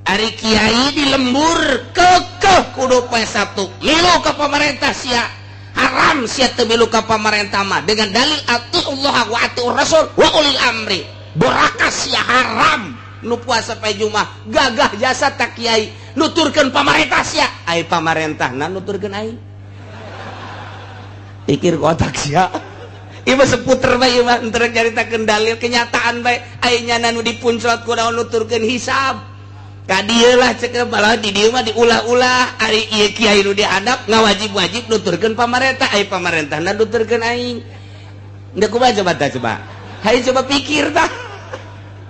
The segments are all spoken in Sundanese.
Ari kiai di lembur kekeh kudu poe Sabtu milu ka pemerintah sia haram sia teu milu ka pemerintah mah dengan dalil atiullah wa atiur rasul wa ulil amri borakas sia haram nu puasa poe Jumat gagah jasa tak kiai nuturkeun pemerintah sia ai pamarentahna nuturkeun aing pikir kotak sia ieu seputer bae ieu mah teu nyaritakeun dalil kenyataan bae aing nya nu dipuncot ku naon nuturkeun hisab ka dieu lah cek balah di dieu mah diulah-ulah ari ieu kiai nu dihandap ngawajib-wajib nuturkeun pamarentah ai pamarentahna nuturkeun aing ndak kumaha coba hai coba pikir tah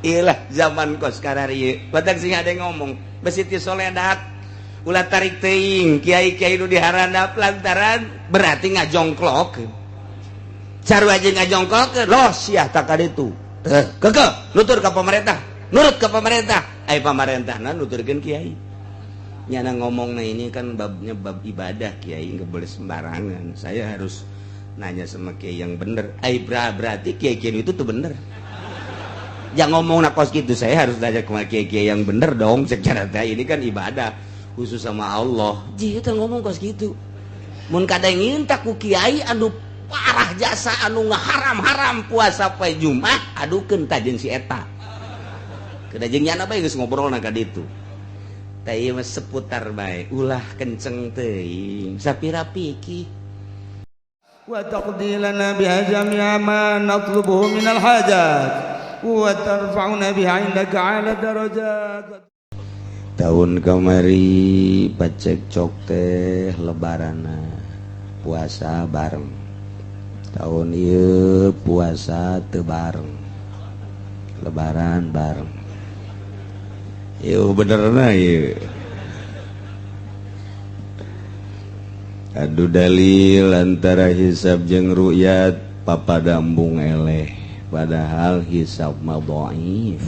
ieu lah zaman kos kararieu badag sing ade ngomong besi ti soledat ulah tarik teuing kiai-kiai nu diharandap lantaran berarti ngajongklok sarua aja ngajongklok loh sia tak kaditu kekeh nutur ka pemerintah nurut ke pemerintah ai pamarentahna nuturkeun kiai nyana ngomongna ini kan babnya bab ibadah kiai nggak boleh sembarangan saya harus nanya sama kiai yang bener ai berarti kiai-kiai itu tuh bener jangan ngomong nakos gitu saya harus nanya ke kiai-kiai yang bener dong secara ini kan ibadah khusus sama Allah jadi kita ngomong kos gitu mun kadang ngintak ku kiai anu parah jasa anu ngaharam-haram puasa poe Jumat adukeun tajeun si eta kedajeng nyana bae geus ngobrolna ka ditu tah ieu mah seputar bae ulah kenceng teuing sapira piki wa taqdilana biha jami'a ma natlubuhu minal hajat wa tarfa'una biha indaka 'ala darajat tahun kamari pacekcok teh lebarana puasa bareng tahun ieu puasa teu bareng lebaran bareng yo benerna ieu adu dalil antara hisab jeung ru'yat papadambung eleh padahal hisab mah dhaif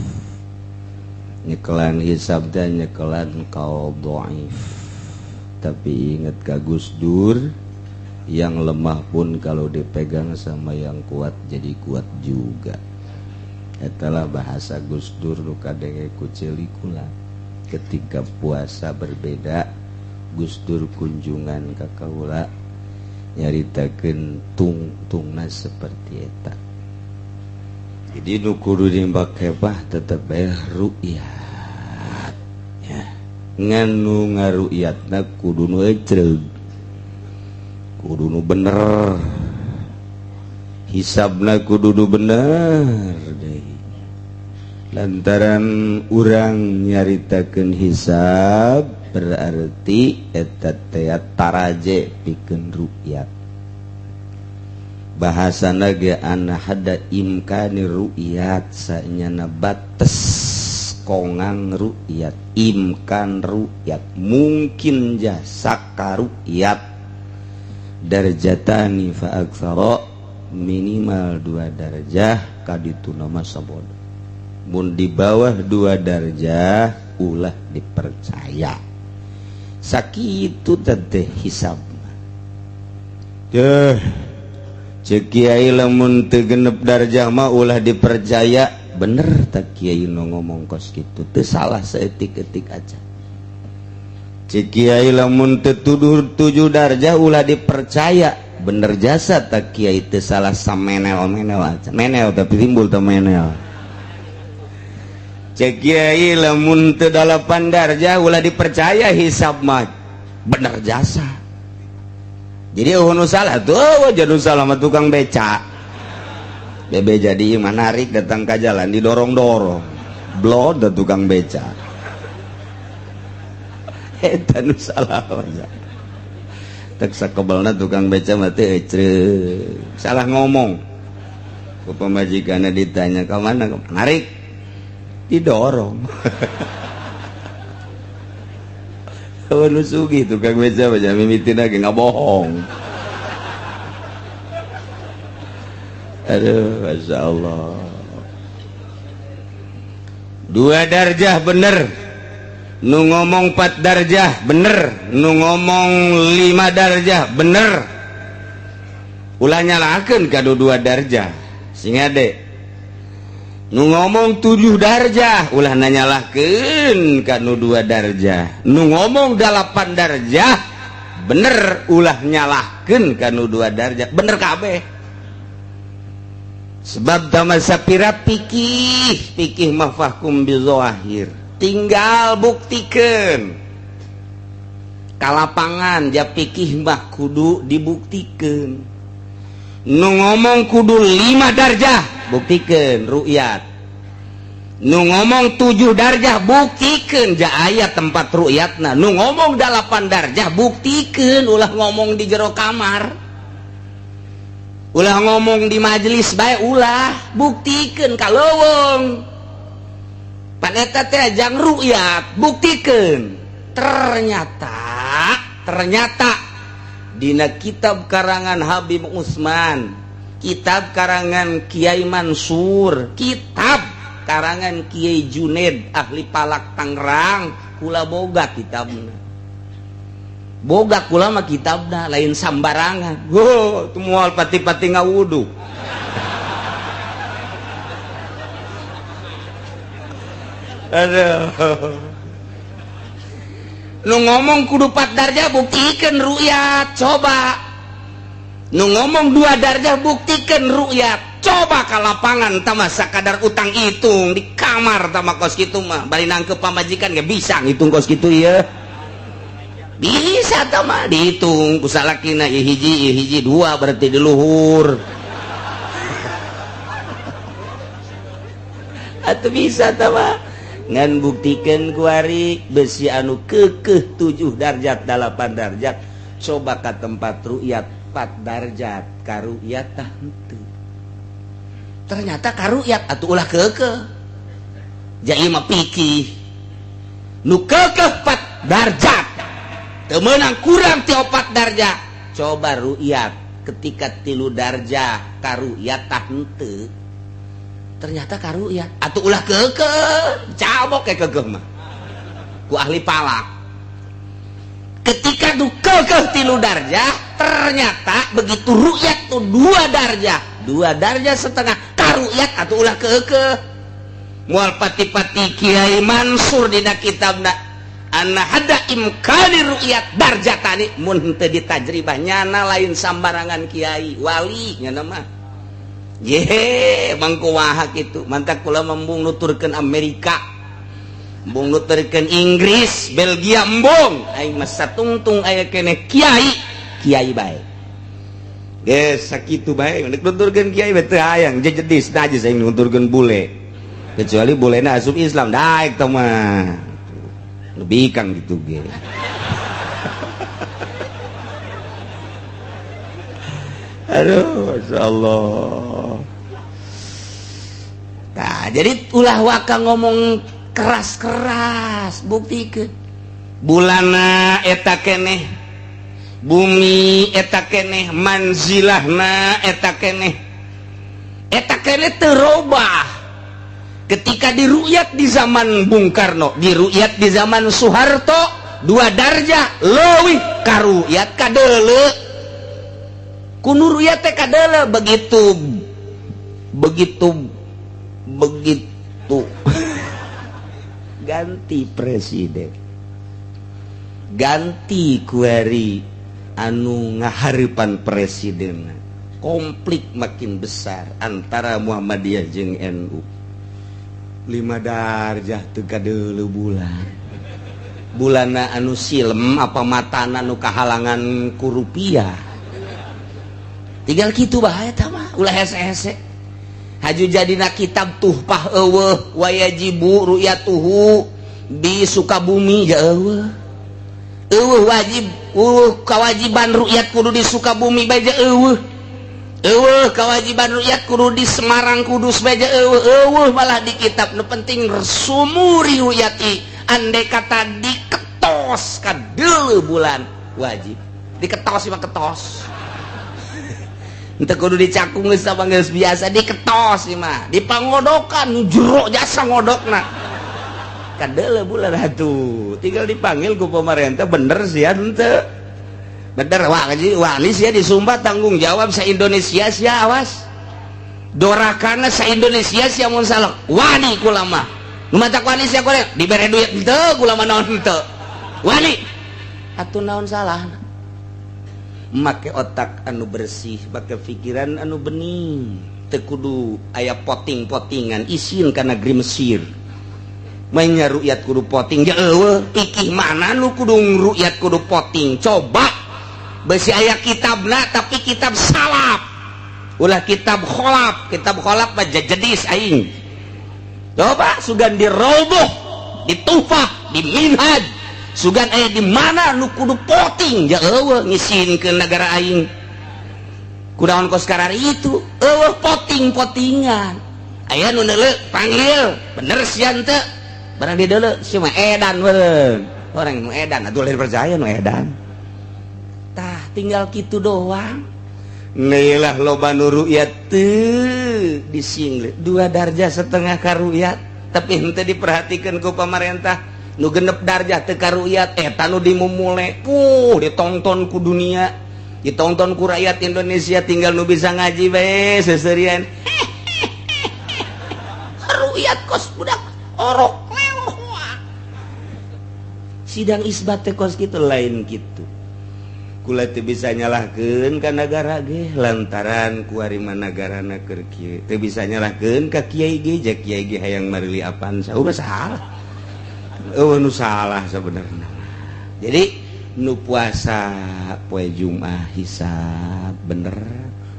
nyekelan hisab dan nyekelan kau dhaif tapi ingat ka Gus Dur yang lemah pun kalau dipegang sama yang kuat jadi kuat juga etalah bahasa Gus Dur nu kadenge kuceli kula ketika puasa berbeda Gus Dur kunjungan ka kaula nyaritakeun tungtungna seperti eta jadi nu kudu dimbakebah tetep bae ru'yat ya ngan nu ngaru'yatna kudu nu ecreug kudu nu bener hisabna kudu nu bener deui lantaran urang nyaritakeun hisab berarti eta teh taraje pikeun ru'yat bahasana ge ana hada imkani ru'yat sanyana bates kongang ru'yat imkan ru'yat mungkin jasa ka ru'yat darjatani fa aktsara minimal 2 darajah kaditu nama sabodo mun di bawah 2 darajah ulah dipercaya sakitu teh hisab cek kiai lamun teu genep darajah mah ulah dipercaya bener tak kiai nu ngomong kos kitu teu salah saeutik-eutik aja cek kiai lamun teu 7 darajah ulah dipercaya bener jasa tak kiai teu salah samenel-menel aja menel tapi timbul teu menel cek kiai lamun teu 8 darajah ulah dipercaya hisab mah bener jasa jadi nu salah tuh jadi salah mah tukang beca bebe jadi menarik datang ke jalan didorong-dorong blod da tukang beca eta nu salah aja tek sakebelna tukang beca mah teh ecreug salah ngomong ku pamajikanna ditanya ka mana narik didorong nu sugih tukang beca baca mimitina ge ngabohong aduh masya Allah 2 darajah bener nu ngomong 4 darajah bener nu ngomong 5 darajah bener ulah nyalakeun kadu 2 darajah sing ade nu ngomong 7 darjah ulah nanyalahkeun ka nu 2 darjah, nu ngomong 8 darjah bener ulah nyalahkeun ka nu 2 darjah, bener kabeh. Sebab tamasa pira pikih mah fahkum bizahir, tinggal buktikeun ka lapangan, ja pikih mah kudu dibuktikeun. Nu ngomong kudu 5 darjah buktikeun ru'yat, nu ngomong 7 darjah buktikeun ja aya tempat ru'yatna, nu ngomong 8 darjah buktikeun ulah ngomong di jero kamar, ulah ngomong di majelis bae, ulah buktikeun ka leuweung. Pan eta teh ajang ru'yat buktikeun. Ternyata dina kitab karangan Habib Usman, kitab karangan Kiai Mansur, kitab karangan Kiai Junaid ahli palak Tangerang, kula boga kitabna. Boga kula mah kitabna lain sambarangan. Teu moal pati-pati ngawudu. Aduh. Nu ngomong kudu 4 darjah buktikeun ru'yat, coba. Nu ngomong 2 darjah buktikeun ru'yat, coba ka lapangan tama sakadar utang hitung di kamar tama kos kitu mah bari nangkep pamajikan ge bisa ngitung kos kitu ieu. Bisa tama dihitung ku salakina ieu hiji 2 berarti di luhur. Atuh bisa tama ngan buktikeun ku ari besi anu keukeuh 7 darjat 8 darjat, coba ka tempat ru'yat 4 darjat ka ru'yat tah henteu. Ternyata ka ru'yat atuh ulah keukeuh. Ja ieu mah pikih. Nu keukeuh 4 darjat teu meunang kurang ti 4 darjat, coba ru'yat ketika 3 darjah ka ru'yat tah henteu. Ternyata karu'yat atuh ulah keukeuh, cabok ke keukeuh mah ku ahli palak. Ketika nu keukeuh 3 darjah, ternyata begitu ru'yat tuh 2 darjah setengah karu'yat atuh ulah keukeuh. Moal pati-pati Kiai Mansur dina kitabna anna hada imkani ru'yat darjatani mun teu ditajribah nyana lain sambarangan kiai wali nyana mah. Mangku wahak itu mantak kula membung nuturkeun Amerika, embung nuturkeun Inggris, Belgia embung aing mah satungtung aya keneh kiai bae. Geus sakitu bae nek nuturkeun kiai bae teu hayang jejedis najis aing nuturkeun bule. Kecuali bulena asup Islam daek tah mah. Lebih kang gitu ge. Aduh, masyaallah. Nah, jadi ulah waka ngomong keras-keras, buktikeun. Bulana eta keneh, bumi eta keneh, manzilahna eta keneh. Eta keneh teu robah. Ketika diru'yat di zaman Bung Karno, diru'yat di zaman Soeharto, 2 darjah leuwih karu'yat kadeuleu. Kuno ru'yat teh kadeuleu begitu ganti presiden, ganti kuari anu ngahareupan presiden, konflik makin besar antara Muhammadiyah jeung NU. 5 darjah teu kadeuleu bulanna anu silem apa matana anu kahalangan ku rupiah. Tinggal kitu bae tah mah ulah hese-hese. Haju jadina kitab tuhpah eueuh wayajibu ru'yatuhu di Sukabumi ja eueuh. Eueuh wajib kawajiban ru'yat kudu di Sukabumi bae ja eueuh. Eueuh kawajiban ru'yat kudu di Semarang Kudus bae ja eueuh malah di kitab nu penting sumuri ru'yati andai kata diketos ka deuleu bulan wajib. Diketos mah ketos. Entah kudu dicakung geus apa geus biasa diketos ieu mah dipangodokan jero jasa ngodokna kadeuleu bulan atuh tinggal dipanggil ku pemerintah bener sia henteu bener wani sia di Sumba tanggung jawab sa Indonesia sia awas dorakana sa Indonesia sia mun salah wani kula mah nu matak wani sia kula dibere duit henteu kula mah naon henteu wani atuh naon salahna make otak anu bersih make pikiran anu bening teu kudu aya poting-potingan isin ka negeri Mesir mainnya ru'yat kudu poting ya eueuh pikih mana nu kudu ru'yat kudu poting coba besi aya kitabna tapi kitab salaf ulah kitab kholaf mah jedis aing coba sugan di Raudhah di Tufah di Minhaj sugan aya di mana nu kudu poting ya eueuh ngisinkeun negara aing kunaon kos karari itu eueuh poting-potingan aya nu neuleuh panggil bener sian teu barang di dulu si mah edan beureun orang nu edan atuh lain percaya nu edan tah tinggal kitu doang neulah loba nu ru'yat teu disinglet 2 darjah setengah ka ru'yat tapi henteu diperhatikeun ku pamarentah nu genep darjah teu ka ru'yat eta nu dimumule ditonton ku dunia ditonton ku rakyat Indonesia tinggal nu bisa ngaji bae seserian ru'yat kos budak orok sidang isbat teh kos kitu lain kitu kula teu bisa nyalahkeun ka nagara ge lantaran kuarima nagarana keur kieu teu bisa nyalahkeun ka kiai ge jak kiai ge hayang marili Avanza salah nu salah sebenarnya jadi nu puasa poe Jumat hisab bener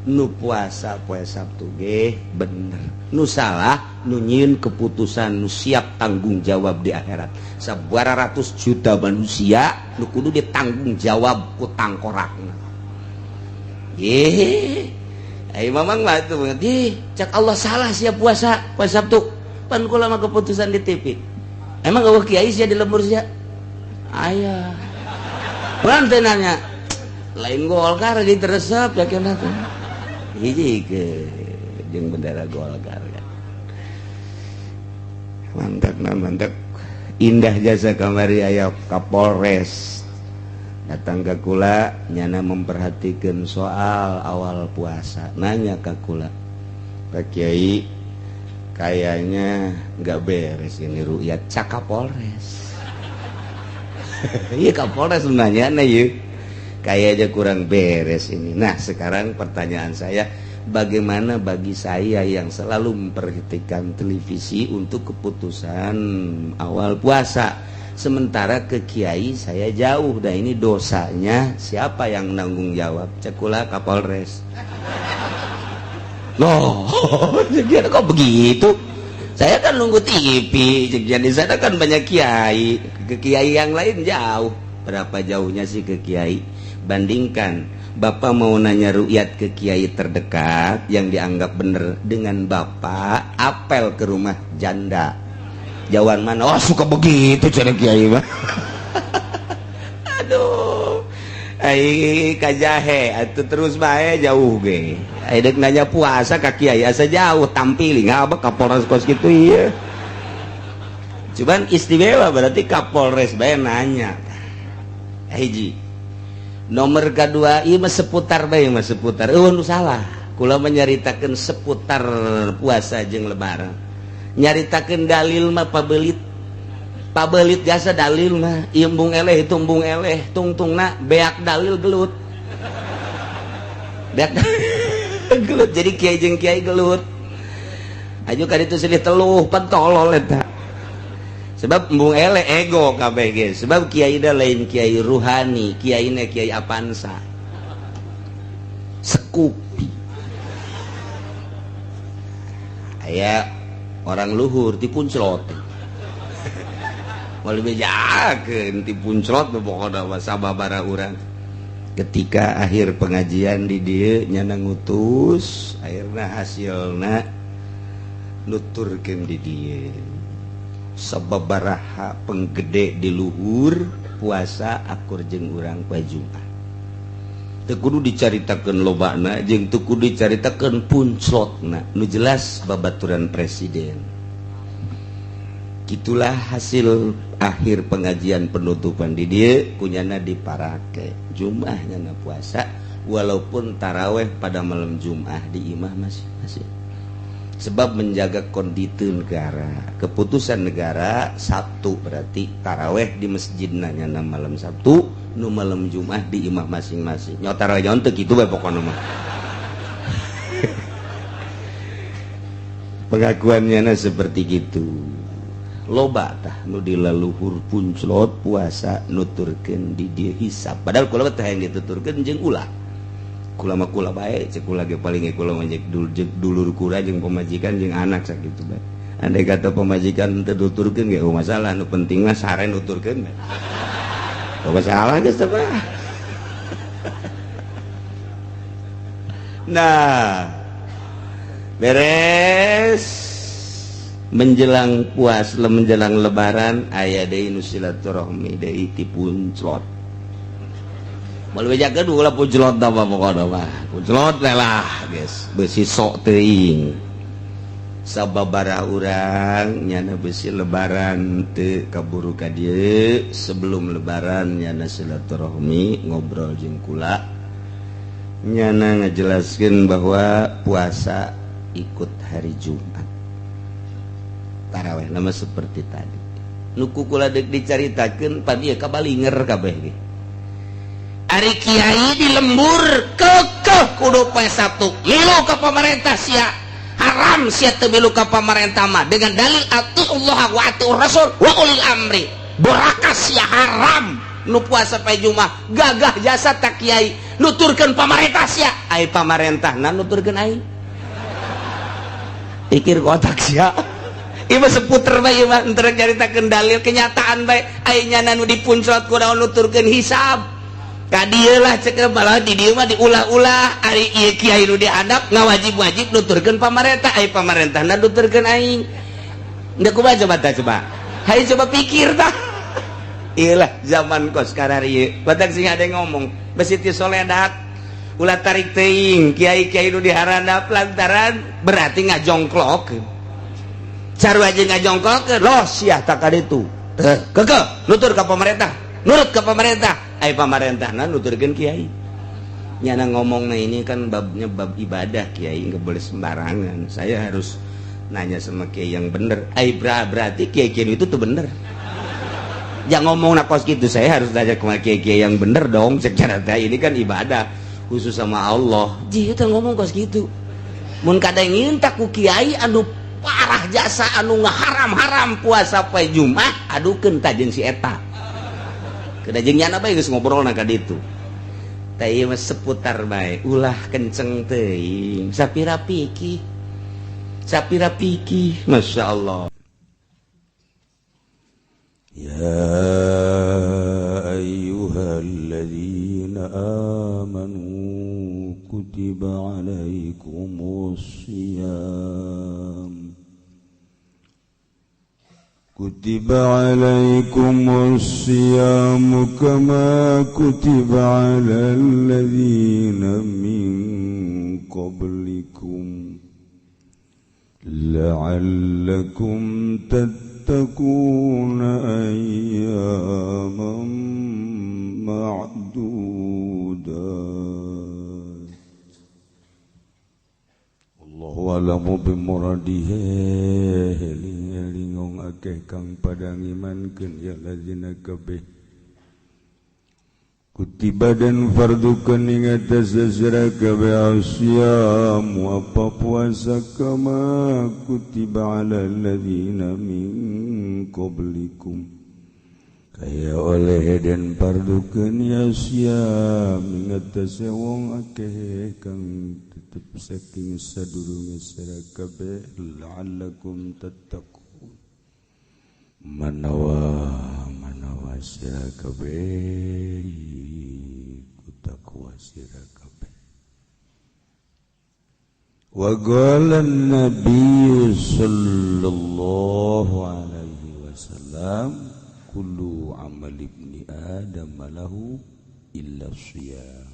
nu puasa poe Sabtu ge bener nu salah nu nyieun keputusan nu siap tanggung jawab di akhirat sabaraha ratus juta manusia nu kudu ditanggung jawab ku tangkorakna ai mamang mah itu banget cak Allah salah sia puasa poe Sabtu pan kula mah keputusan di TV emang eueuh kiai sia di lembur sia aya pan teh nanya lain Golkar ge teresep yakin aku hiji ke jeung bendera Golkar kan mantap indah jasa kamari aya Kapolres datang ke kula nyana memperhatikan soal awal puasa nanya ke kula Pak Kiai kayaknya nggak beres ini ru'yat cak Kapolres iya Kapolres nanya yuk kayaknya kurang beres ini nah sekarang pertanyaan saya bagaimana bagi saya yang selalu memperhatikan televisi untuk keputusan awal puasa sementara ke kiai saya jauh dan ini dosanya siapa yang menanggung jawab cekula Kapolres loh jadi kok begitu saya kan nunggu TV jadi saya kan banyak kiai ke kiai yang lain jauh berapa jauhnya sih ke kiai bandingkan Bapak mau nanya ru'yat ke kiai terdekat yang dianggap bener dengan Bapak apel ke rumah janda jauhan mana oh suka begitu cara kiai mah aduh ai kajahe atuh terus bae jauh ge ai dek nanya puasa ka kiai asa jauh tampili ngabek Kapolres kos kitu ieu cuman istimewa berarti Kapolres bae nanya hiji nomor kedua ieu mah seputar bae mah seputar nu salah kula menyaritakeun seputar puasa jeung lebaran nyaritakeun dalil mah pabelit jasa dalil mah iembung eleh tumbung eleh tungtungna beak dalil gelut beak gelut jadi kiai jeung kiai gelut aju ka ditu silih teluh pentolol eta sebab embung eleh ego kabeh ge sebab kiai da lain kiai ruhani kiaina kiai Avanza sekupi aya orang luhur dipunclot wali bejakeun dipunclot pokona sababaraha urang ketika akhir pengajian di dieu nyana ngutus akhirna hasilna nuturkeun di dieu sababaraha penggede di luhur puasa akur jeung urang poe Jumat teu kudu dicaritakeun lobana jeung teu kudu dicaritakeun punclotna nu jelas babaturan presiden gitulah hasil akhir pengajian penutupan di dieu kunyana diparake Jumat nyana puasa walaupun taraweh pada malam Jumat di imah masih sebab menjaga kondisi negara. Keputusan negara Sabtu berarti taraweh di masjid nanya malam Sabtu, nu malam Jumat di imah masing-masing. Nyawa taraweh nyawa teu kitu bae pokona mah. Pengakuannya seperti gitu. Loba tah nu dilaluhur punclot puasa nuturkeun di dieu hisab. Padahal kula teh yang dituturkeun jeung ulah. Kula mah kula bae, cek kula ge paling kula mah jeung dulur kula jeung pamajikan jeung anak sakitu bae. Andai kata pamajikan teu nuturkeun ge masalah, nu penting mah sare nuturkeun bae. Teu masalah geus teh mah. Nah, beres menjelang puasa menjelang lebaran aya deui nu silaturahmi deui ti punclot. Malu bejakeun ulah punclot da pokona mah. Punclot lah geus beusi sok teuing. Sababaraha urang nyana beusi lebaran teu kaburu ka dieu, sebelum lebaran nyana silaturahmi ngobrol jeung kula. Nyana ngajelaskeun bahwa puasa ikut hari Jumat. Taraweh nama seperti tadi. Nu kula deuk dicaritakeun padieu kabalinger kabeh ge. Ari kiai di lembur kekeh kudu poe Sabtu milu ka pamarentah sia haram sia teu milu ka pamarentah mah dengan dalil atiullah wa atiur rasul wa ulil amri borakas sia haram nu puasa poe Jumat gagah jasa tak kiai nuturkeun pamarentah sia ai pamarentahna nuturkeun aing pikir kotak sia ieu seputer bae ieu mah entar nyaritakeun dalil kenyataan bae aya nyana nu dipunclot kunaon nuturkeun hisab. Kadieu lah cek malah di dieu mah diulah-ulah ari ieu kiai nu dihandap ngawajib-wajib nuturkeun pamarentah ai pamarentahna nuturkeun aing. Ndak kumaha coba. Hai coba pikir tah. Ieu lah zaman kos kararieu. Batak sing ade ngomong, besi ti soledat ulah tarik teuing kiai-kiai nu diharandap lantaran berarti ngajongklok. Sarua jeung ngajongklok loh sia tak kaditu. Kekeh nutur ka pamarentah, nurut ka pamarentah. Ai pamarentahna nuturkeun kiai. Nyana ngomongna ini kan babnya bab ibadah kiai, enggak boleh sembarangan. Saya harus nanya sama kiai yang bener. Ai berarti kiai-kiai itu tuh bener. Jangan ngomong nakos gitu, saya harus nanya ke kiai-kiai yang bener dong. Secara ini kan ibadah khusus sama Allah. Ji itu ngomong kos gitu. Mun kadang ngintak ku kiai anu parah jasa anu ngaharam-haram puasa poe Jumat, adukeun tajeun si eta. Kada jeung nyana bae geus ngobrolna ka ditu. Tah ieu mah seputar bae, ulah kenceng teuing. Sapira pikih. Masyaallah. Ya ayyuhalladzina amanu kutiba alaikumus shiyam kutiba alaikumus siyamu kama kutiba alal ladzina min qablikum la'allakum tattaquna ayyaman ma'dudat. Allahu a'lamu bimuradihi. Lingong akeh kang padang imankeun ya ladzina kabeh kutiba dan fardukeun ing atas sira kabeh asyam apa puasa kama kutiba alal ladzina min qablikum kaya oleh dan fardukeun ya syam ing atas wong akeh kang tetep saking sadurunge sira kabeh la'allakum tattaqun manawa sira kabeh kutakwa sira kabeh. Wa qala an-nabiy sallallahu alaihi wasallam kullu amal ibni adam lahu illa shiyam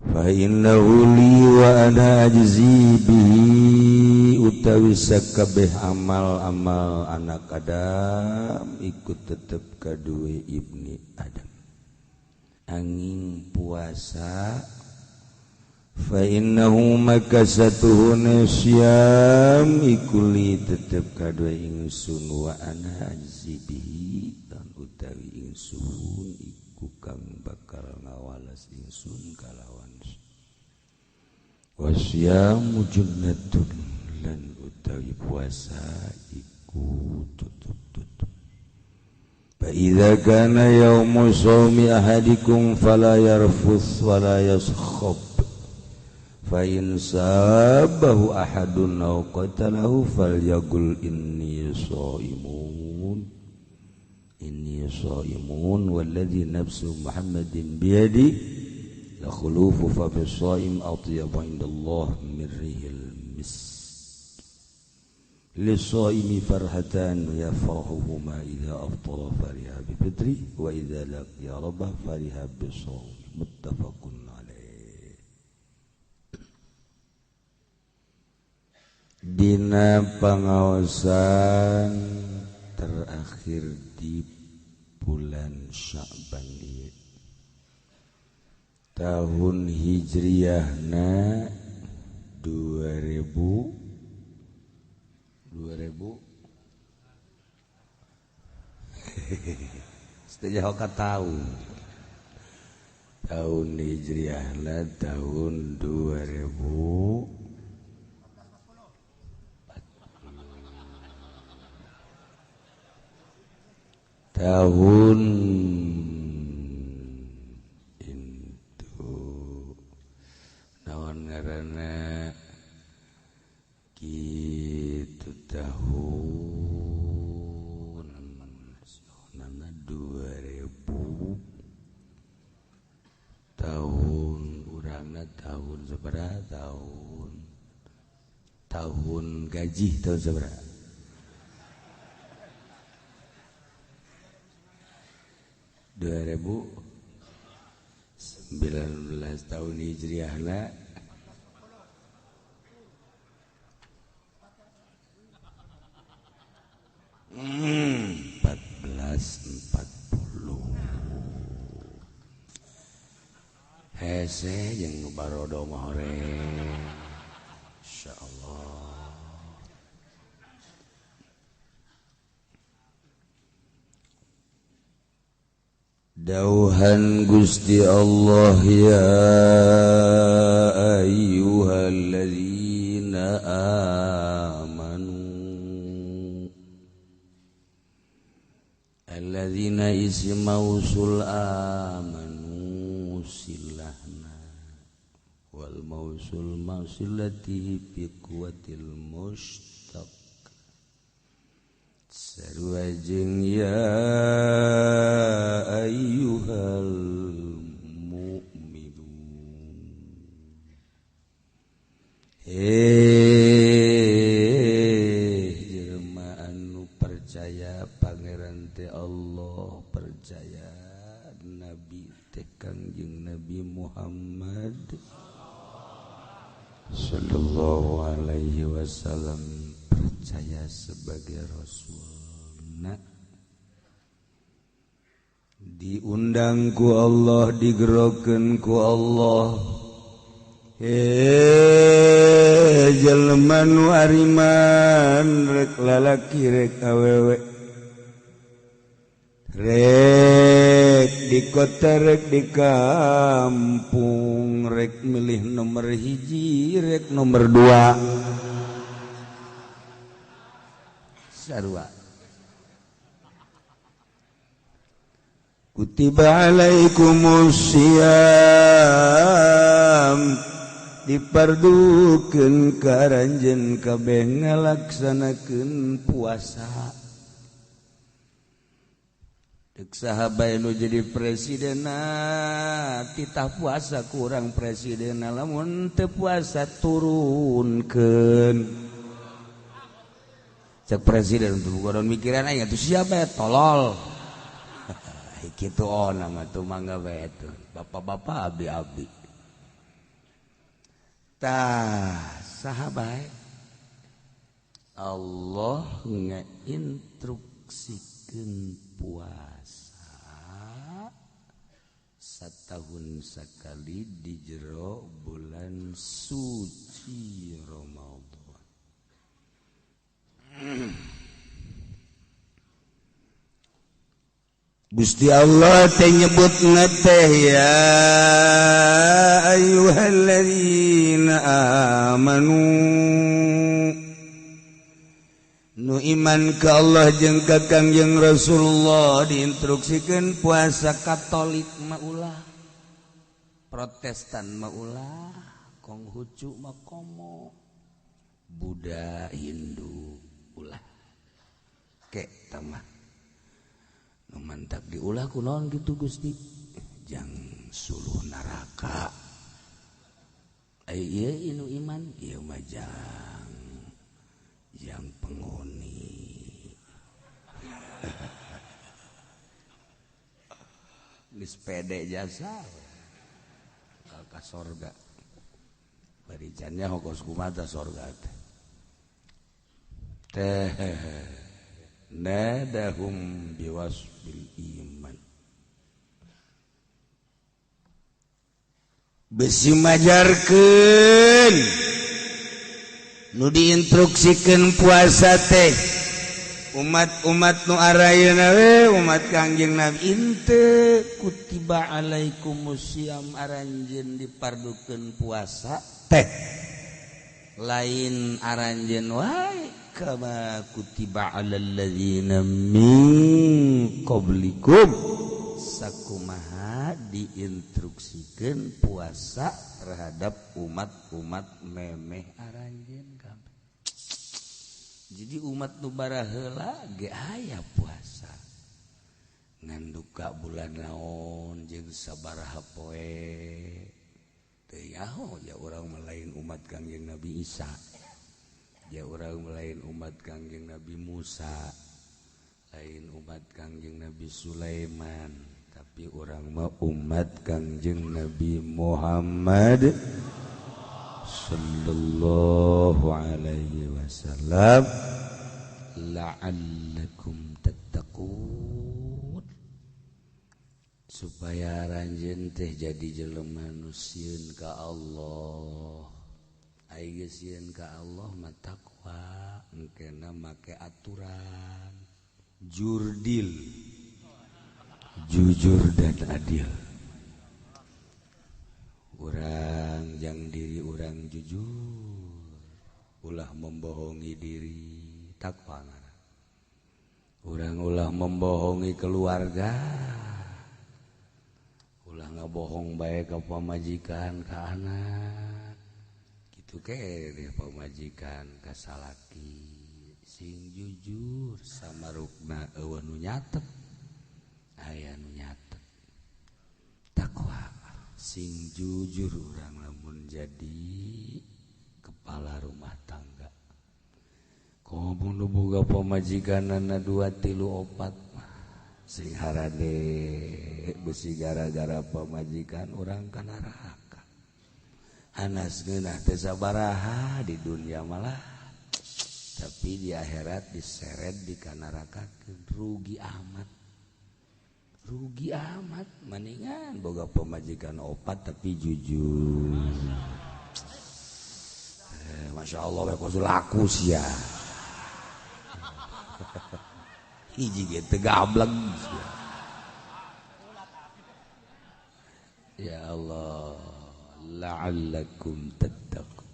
fa innahu li wa ana ajzi bihi utawi sakabeh amal-amal anak Adam ikut tetep kaduwe ibni Adam angin puasa fa innahu maka satuhuna syam ikuli tetep kadua ingsun wa ana ajzibihi dan utawi ingsun iku kang bakal ngawalas ingsun kalawan wasyamu junnatun lan utawi puasa iku tutup fa idza kana yaumu shaumi ahadikum fala yarfuth wala yaskhab fa in sabahu ahadun aw qatalahu falyaqul inni shaimun walladzi nafsu muhammadin biyadi la khulufu fa bis-shaim atyabu indallah min rihil misk lis-shaimi farhatan yafrahuhuma idza aftara fariha bi fitri wa idza laqiya rabbah fariha bis-shaum muttafaqun dina pangaosan terakhir di bulan Sya'ban ieu tahun hijriyahna 2000 setengah ka tahun hijriyahna tahun 2000 tahun itu naon ngaranna kitu tahun nana 2000 tahun urangna tahun sabaraha tahun gaji tahun sabaraha 2019 tahun hijriahna 1440 hese jeung barodo mah horeng insyaallah dauhan Gusti Allah ya ayyuhalladzina amanu alladzina ismausul amanu silahna wal mausul mausilati fi quwwatil mushtaq sarua jeung ya ayyuhal mu'minun jelema anu percaya pangeran teh Allah percaya nabi teh Kangjeng Nabi Muhammad sallallahu alaihi wasallam percaya sebagai rasulna diundang ku Allah digerokeun ku Allah jelema nu ariman rek lalaki rek awewe rek di kota rek di kampung rek milih nomor hiji rek nomor 2 sarua kutiba alaikumus syiyam dipardukeun ka ranjeun kabeh ngalaksanakeun puasa deuk sahabat nu jadi presidena titah puasa kurang presidena lamun teu puasa turunkeun cek presiden untuk bukan mikiran aja tuh siapa ya tolol gitu nama tuh mangga bae tuh bapak-bapak abdi-abdi tah sahabat Allah ngeinstruksikeun puasa setahun sekali di jero bulan suci Ramadan. Gusti Allah teh nyebutna teh ya ayyuhalladzina amanu nu iman ka Allah jeung ka Kangjeng Rasulullah diinstruksikeun puasa Katolik mah ulah, Protestan mah ulah, Konghucu mah komo, Buddha Hindu ulah. Ke tamah nu mantap diulah kunaon kitu Gusti? Jang suluh neraka. Ieu inu iman, ieu mah yang penghuni geus pede jasa ka sorga bari jannya hokos kumaha sorga teh nadahum biwasbil iman besi majarkeun nu diinstruksikeun puasa teh umat-umat nu arayeuna we umat Kangjeng Nabi inte kutiba alaikumusiyam aranjeun dipardukeun puasa teh lain aranjeun wae kama kutiba alal ladzina min qablikum sakumaha diinstruksikeun puasa terhadap umat-umat memeh aranjeun kabeh. Jadi umat nu baraheula ge aya puasa. Nganduka bulan naon jeung sabaraha poe. Teu nyaho ya urang lain umat Kangjeng Nabi Isa. Ya urang lain umat Kangjeng Nabi Musa. Lain umat Kangjeng Nabi Sulaiman. Tapi orang mah umat Kangjeng Nabi Muhammad sallallahu alaihi wasallam la'allakum tattaqun supaya ranjeun teh jadi jelema nu sieun ka Allah. Ai geus sieun ka Allah mah takwa engkena make aturan jurdil jujur dan adil. Urang jang diri urang jujur, ulah membohongi diri, takwa. Urang ulah membohongi keluarga, ulah ngabohong bae ka pamajikan, ka anak. Kitu kere pamajikan ka salaki sing jujur samarukna eueuh nu nyatet. Aya nu nyatet takwa sing jujur urang lamun jadi kepala rumah tangga ngomong nu boga pamajikanana 2, 3, 4 sing harade besi gara-gara pamajikan urang ka neraka anas geunah teh sabaraha di dunia malah tapi di akhirat diseret di ka neraka rugi amat. Rugi amat mendingan boga pemajikan 4 tapi jujur. Masya Allah we kosu laku sia. Hiji ge teu gablek sia. Ya Allah la'allakum tattaqun.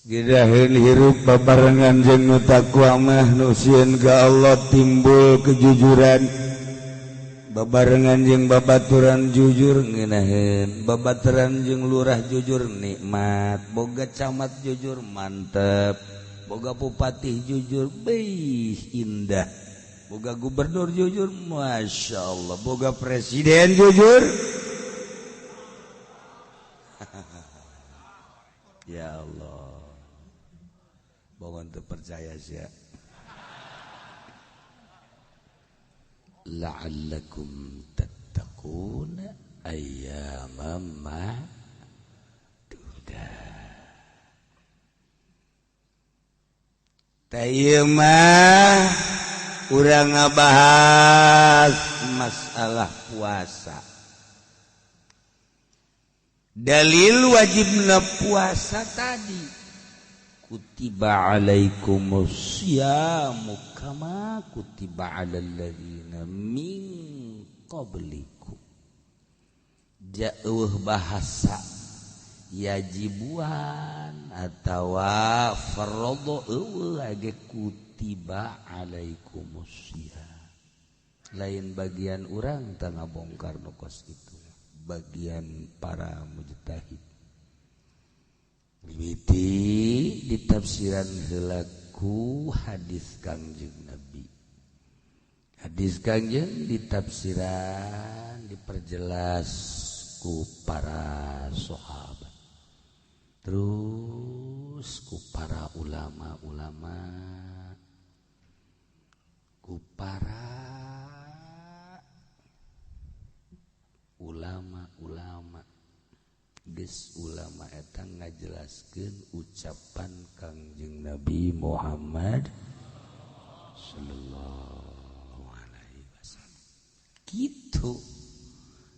Gidaheun hirup babarengan jeung nu takwa mah nu sieun ka Allah timbul kejujuran babarengan jeung babaturan jujur ngeunaheun babaturan jeung lurah jujur nikmat boga camat jujur mantep boga bupati jujur beih indah boga gubernur jujur Masya Allah boga presiden jujur ya Allah bohong terpercaya sia la'allakum tattaquna ayyaman ma'dudah. Tah ieu mah urang ngabahas masalah puasa. Dalil wajibna puasa tadi kutiba alaikumus syamu kama kutiba alal ladzina min qablikum. Jauh bahasa yajibuan atawa fardhu eueuh age kutiba alaikumus syam. Lain bagian urang teu ngabongkar nu kos itu. Bagian para mujtahid mimiti ditafsiran heula ku hadis Kangjeng Nabi. Hadis Kangjeng ditafsiran diperjelas ku para sahabat terus ku para ulama-ulama ku para ulama geus ulama eta ngajelaskeun ucapan Kangjeng Nabi Muhammad sallallahu alaihi wasallam. Kitu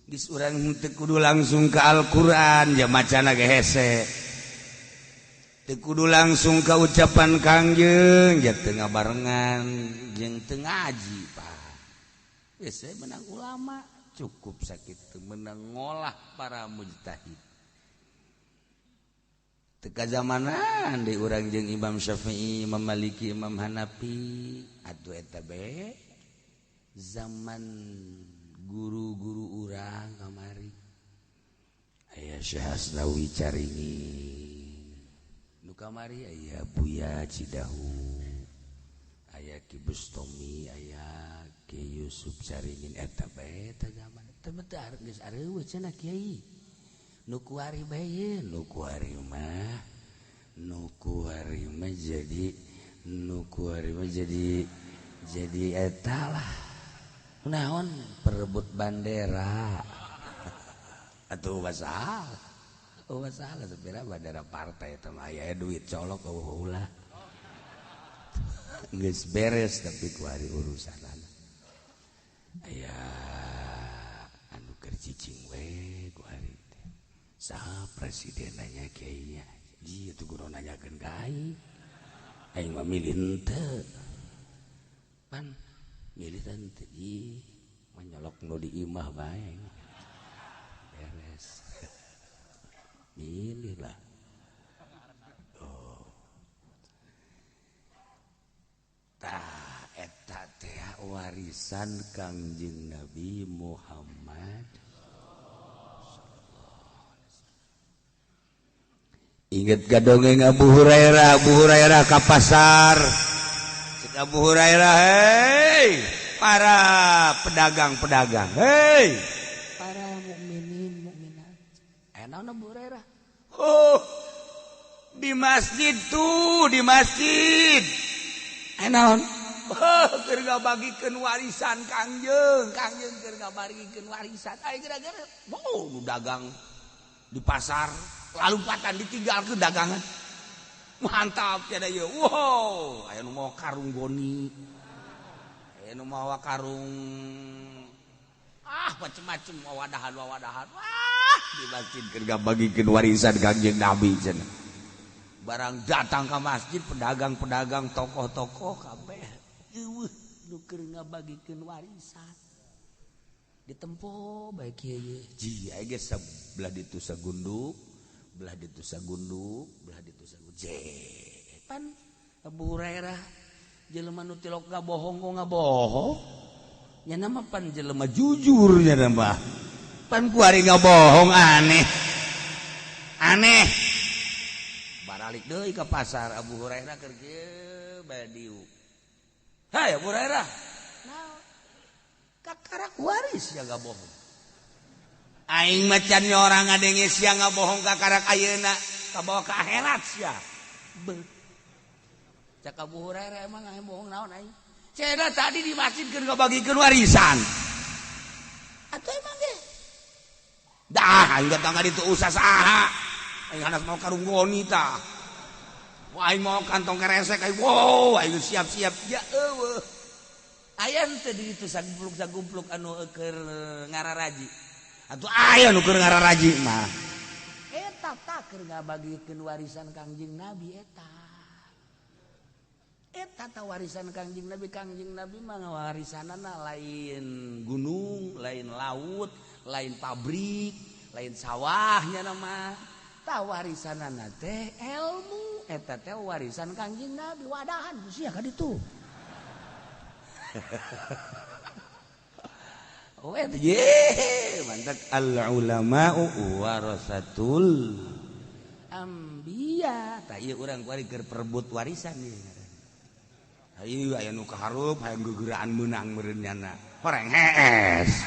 geus urang teu kudu langsung ke Al-Qur'an ya macana ge hese. Teu kudu langsung ka ucapan Kangjeng ya teu ngabarengan jeung teu ngaji Pak. Geus menang ulama cukup sakit menang ngolah para mujtahid. Teka zamanan di urang jeung Imam Syafi'i, Imam Maliki, Imam Hanafi, atuh eta be zaman guru-guru urang kamari. Aya Syekh Asnawi Caringin. Nu kamari aya Buya Cidahu. Aya Ki Bustami, aya Ki Yusuf Caringin eta bae eta zaman. Teu betah geus areueuh cenah Kiai. Nu kuari bae nu kuari mah jadi eta lah. Naon perebut bandera. Atuh masalah. Oh masalah sebenarnya bandera partai eta mah aya duit colok ulah. Geus beres tapi kuari urusanana. Aya anu keur cicing we kuari teh. Saha presiden nanya kiai nya. Ji atuh guru nanyakeun ka aing. Aing mah milih henteu. Pan milih henteu ih menyolok nu di imah bae. Beres. Milih lah. Tah eta teh warisan Kangjeng Nabi Muhammad. Ingat ka dongeng Abu Hurairah ka pasar. Cek Abu Hurairah, hei para pedagang-pedagang, hei para mukminin mukminat. Enak Abu Hurairah. Oh, di masjid tuh, di masjid. Enaon? Keur ngabagikeun warisan Kangjeng keur ngabagikeun warisan. Ai gara-gara nu dagang di pasar lalu patan ditinggalkeun dagangan. Mantap cenah ieu. Wow, aya nu mawa karung goni. Aya nu mawa karung macem-macem wawadahan. Wah, di masjid keur ngabagikeun warisan Kangjeng Nabi cenah. Barang datang ke masjid pedagang-pedagang tokoh-tokoh kabeh eueuh nu keur ngabagikeun warisan ditempo bae kieu ji aya geus belah ditu sagunduk belah ditu sagunduk pan Abu Hurairah jelema nu tilok ngabohong kok ngabohong nya nama pan jelema jujur nya mah pan kuari ngabohong aneh balik deui ka pasar Abu Hurairah keur kieu bae diu. Hai Abu Hurairah. Naon? Kakarak waris ya ngabohong. Aing macan orang ngadenge sia ngabohong kakarak ayeuna kabawa ka akhirat sia. Cak Abu Hurairah emang aing bohong naon aing? Cenah tadi di masjid keur ngabagikeun warisan. Atuh emang ge. Dah aing datang ka ditu usah saha. Aing hanas mau karung goni tah. Wah, aing mau kantong keresek aing. Wow, aing siap-siap ya eueuh. Aya tadi itu sagupluk anu keur ngararaji. Atuh aya nu keur ngararaji mah. Eta tak keur ngabagikeun warisan Kangjeng Nabi eta. Eta ta warisan Kangjeng Nabi mah warisanana lain gunung, lain laut, lain pabrik, lain sawahnya nama. Ta warisanana teh ilmu, eta teh warisan Kangjeng Nabi wadahan sia ka ditu. Oh eta ye mantap al ulama'u warasatul anbiya. Tah ieu urang kuari keur perebut warisan ieu. Ayo aya nu kaharup hayang gegeraan meunang meureun nyana. Horeng hees.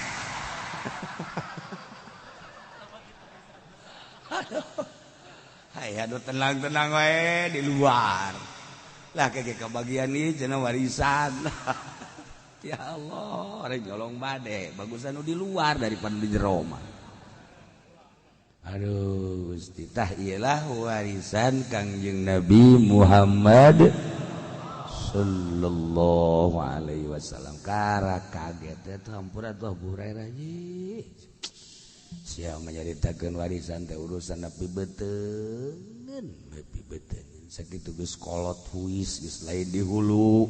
Hai adu tenang-tenang wae di luar. Lah keke kabagian ieu cenah warisan. Ya Allah, rek nyolong bade, bagusan nu di luar daripada di jero mah. Aduh, Gusti tah iyalah warisan Kangjeng Nabi Muhammad sallallahu alaihi wasallam. Kara kaget eta hampura tuh Bu Hurairah ye. Sia nyaritakeun warisan teh urusan nepi beuteun, nepi beuteun. Sakitu geus kolot huis geus lain di hulu.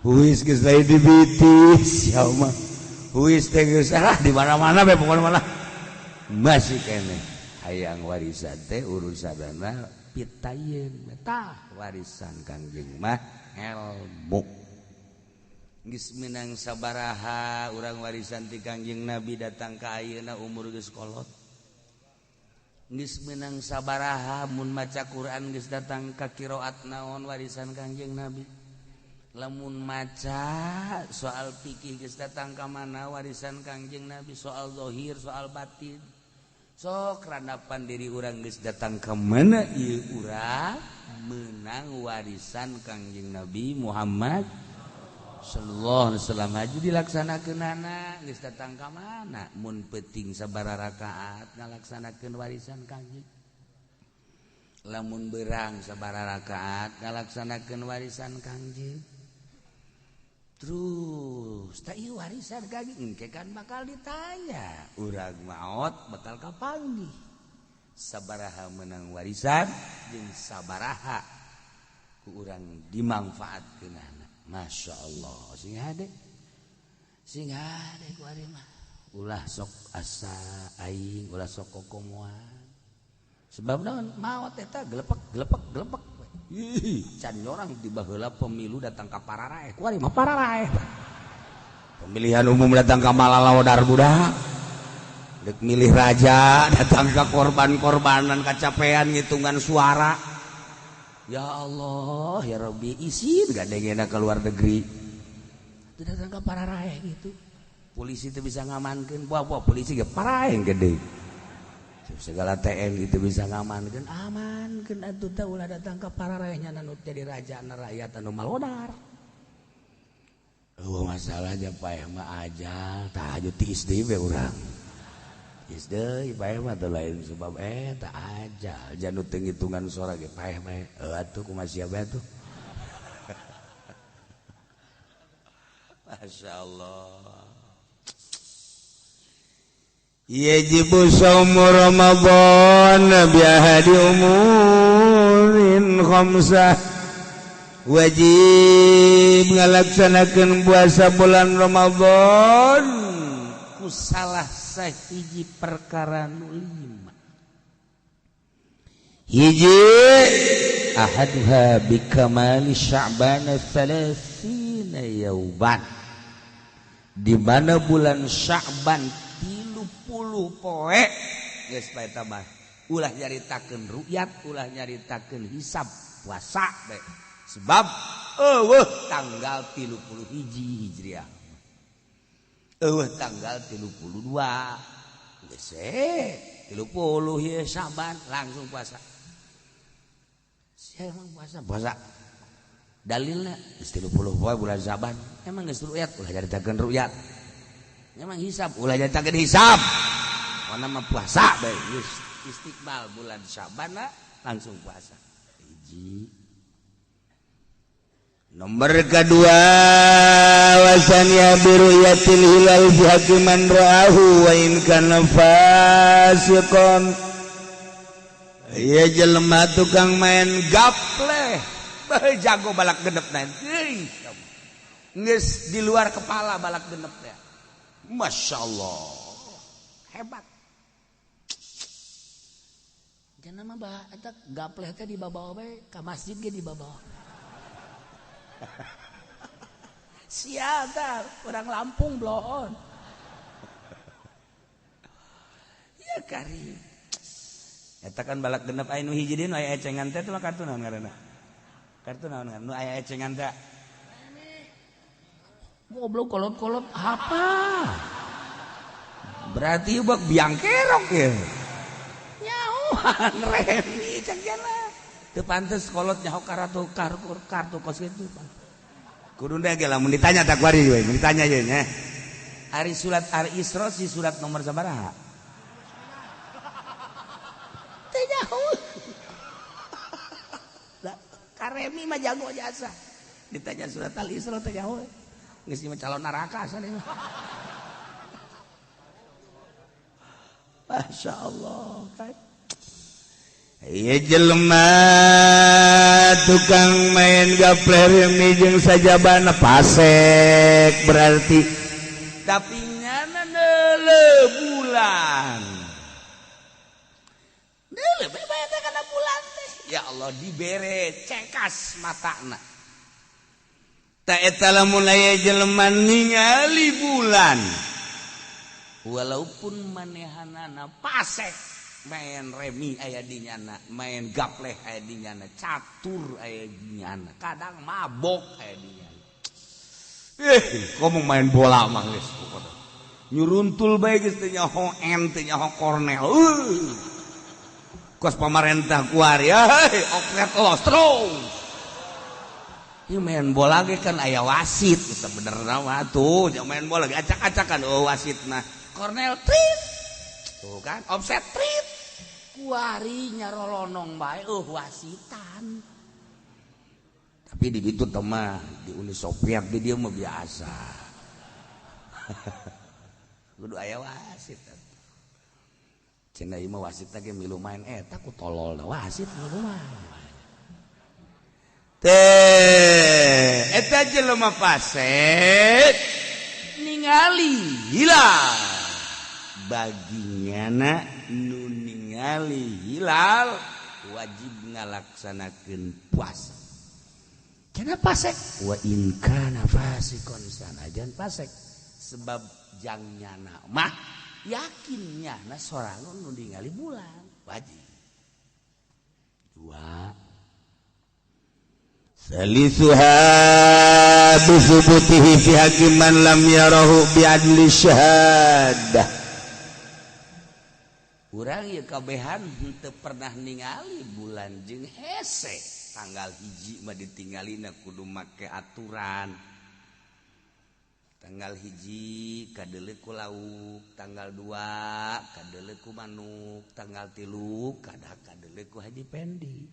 Huis geus lain di bitis, ya mah. Huis teh geus di mana-mana bae pokona mah. Masih keneh hayang warisan teh urusanana pitayeun tah warisan Kangjeng mah ilmu. Geus meunang sabaraha urang warisan ti Kangjeng Nabi datang ka ayeuna umur geus kolot. Geus meunang sabaraha mun maca Quran geus datang ka qiraat naon warisan Kangjeng Nabi. Lamun maca soal fikih geus datang ka mana warisan Kangjeng Nabi, soal zahir, soal batin. Sok randapan diri urang geus datang ka mana ieu urang meunang warisan Kangjeng Nabi Muhammad sallallahu alaihi wasallam. Haji dilaksanakeunana geus datang ka mana mun peuting sabaraha rakaat ngalaksanakeun warisan Kangjeng. Lamun beurang sabaraha rakaat ngalaksanakeun warisan Kangjeng. Terus tak ieu warisan Kangjeng engke kan bakal ditanya urang maot bakal kapanggih sabaraha meunang warisan jeung sabaraha ku urang dimanfaatkeunana. Masya Allah sing hade ku ari mah ulah sok asa aing ulah sok kokomoan sebab naon maot eta glepek can orang tiba heula pemilu datang ka Pararae kuari mah Pararae pemilihan umum datang ka Malalawdar budak dek milih raja datang ka korban-korbanan kacapean ngitungan suara. Ya Allah ya Rabbi isin gadengena ke luar negeri itu datang ke Pararae gitu polisi itu bisa ngamankeun buah polisi ge Pararae gede segala TNI itu bisa ngamankeun amankeun atuh teh ulah datang ke Pararae nya anu jadi raja na rakyat anu malodar. Masalahnya paeh mah ajal tahajud ti isdeui we urang. Isdeui paeh mah teu lain sebab eta ajal janu teu ngitungan sora ge paeh mah atuh kumaha sia bae atuh. Masyaallah. Yajibu shaumu Ramadan biahadi umurin khamsah. Wajib ngalaksanakeun puasa bulan Ramadan ku salah sahiji perkara nu 5. Hiji ahaduha bikamali Sya'ban 30 yauman. Di mana bulan Sya'ban 30 poe geus bae tambah ulah nyaritakeun ru'yat ulah nyaritakeun hisab puasa bae sebab tanggal 31 Hijriah tanggal 32 geus 30 ieu Sya'ban langsung puasa sia emang puasa dalilna geus 30 poe bulan Sya'ban emang geus ru'yat ulah nyaritakeun ru'yat memang hisab ulah nyaritakeun hisab wana mah puasa bae geus istiqbal bulan Sya'ban langsung puasa hiji Nomor kedua wasanya biruyatil hilal fi hakiman ra'ahu wa in kana fasiqon. Ieu jelema tukang main gapleh. Beuh jago balak genep na. Geus di luar kepala balak genep teh. Masyaallah. Hebat. Jangan mah bah eta gapleh teh di babawa bae ka masjid ge di babawa. Siapa orang Lampung bloon ya kari eta kan balak genep aya nu hiji deui nu aya ecengan teh mah kartu naon ngaranna kartu naon nu aya ecengan teh goblok kolot-kolot apa berarti bak biang kerok ya nyahoan remi cengkeuna teu pantes kolot nyaho kartu kos kitu kudu ge lamun ditanya tak wari we ditanya ye nya ari surat Al-Isra si surat nomor sabaraha teh nyaho lah karemi mah jago jasa ditanya surat Al-Isra teh nyaho geus mah calon neraka sana masyaallah kan ieu jelema tukang main gapleh jeung sajabana pasek berarti tapi nyana neuleuh bulan neuleuh bae teh kana bulan teh ya Allah dibere cekas matana ta eta lamun aya jelema ningali bulan walaupun manehanana pasek main remi aya di nyana main gapleh aya di nyana catur aya di nyana kadang mabok aya di nyana komo main bola mah geus pokona nyuruntul bae geus teh nyaho teh nyaho kornel kos pamarentah kuari okret los terus ieu main bola ge kan aya wasit sebenarnya mah tuh main bola ge acak-acakan wasitna kornel trit tuh kan offset trit kuari nyarolonong bae wasitan tapi di ditu teh mah di Uni Soviet di dieu mah biasa kudu aya wasit cenah ieu mah wasit ge milu main eta ku tolol da wasit milu main teh eta jelema pasek ningali hilal baginyana nu ningali hilal wajib ngalaksanakeun puasa kana pasek wa in kana fasikon sanajan pasek sebab jangnyana mah yakinnya na sorangan nu ningali bulan wajib dua salisuha bisubutihi fi hakiman lam yarahu bi adli syahadah urang ieu kabehan henteu pernah ningali bulan jeung hese tanggal hiji mah ditinggalina kudu make aturan tanggal hiji kadeuleu ku lauk tanggal 2 kadeuleu ku manuk tanggal 3 kadeuleu ku haji pendi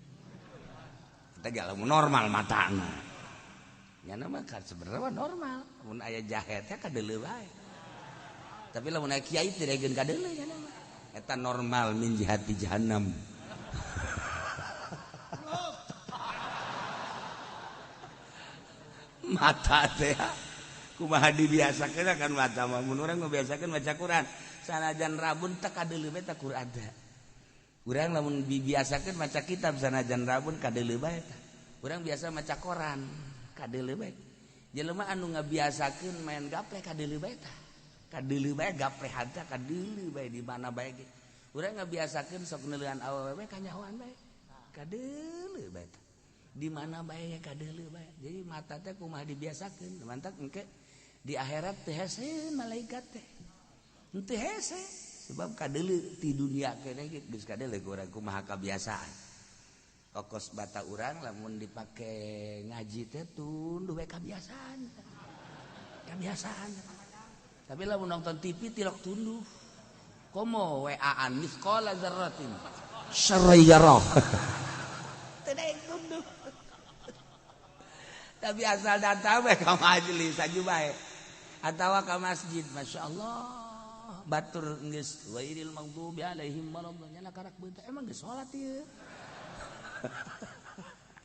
eta ge lamun normal matana nyana mah kan sebenarnya normal mun aya jahe teh kadeuleu bae tapi lamun aya kiai teh daegeun kadeuleu nyana mah eta normal min jihati jahannam mata teh kumaha dibiasakeun kan mata mah mun urang biasakeun maca Quran sanajan rabun teh kadeuleu bae teh Quran teh urang lamun dibiasakeun maca kitab sanajan rabun kadeuleu bae teh urang biasa maca koran kadeuleu bae jelema anu ngabiasakeun main gapleh kadeuleu bae teh kadeuleu bae gapleh teh kadeuleu bae di mana bae ge urang ngabiasakeun sok neuleuhan awewe kanyahoan bae kadeuleu bae teh di mana bae kadeuleu bae jadi mata teh kumaha dibiasakeun mantap engke di akhirat teh hese malaikat teh henteu hese sebab kadeuleu ti dunia keneh geus kadeuleu urang kumaha kabiasaan kokos bata urang lamun dipake ngaji teh tunduh bae kabiasaan tapi lamun nonton TV tilok tunduh komo WA-an misqala dzarratin syarra yarah teu daek tunduh Tapi asal datang we ka majelis aju bae. Atawa ka masjid, masyaallah. Batur geus wairil maghdubi alaihim waladhdallin karak beunta emang geus salat ieu.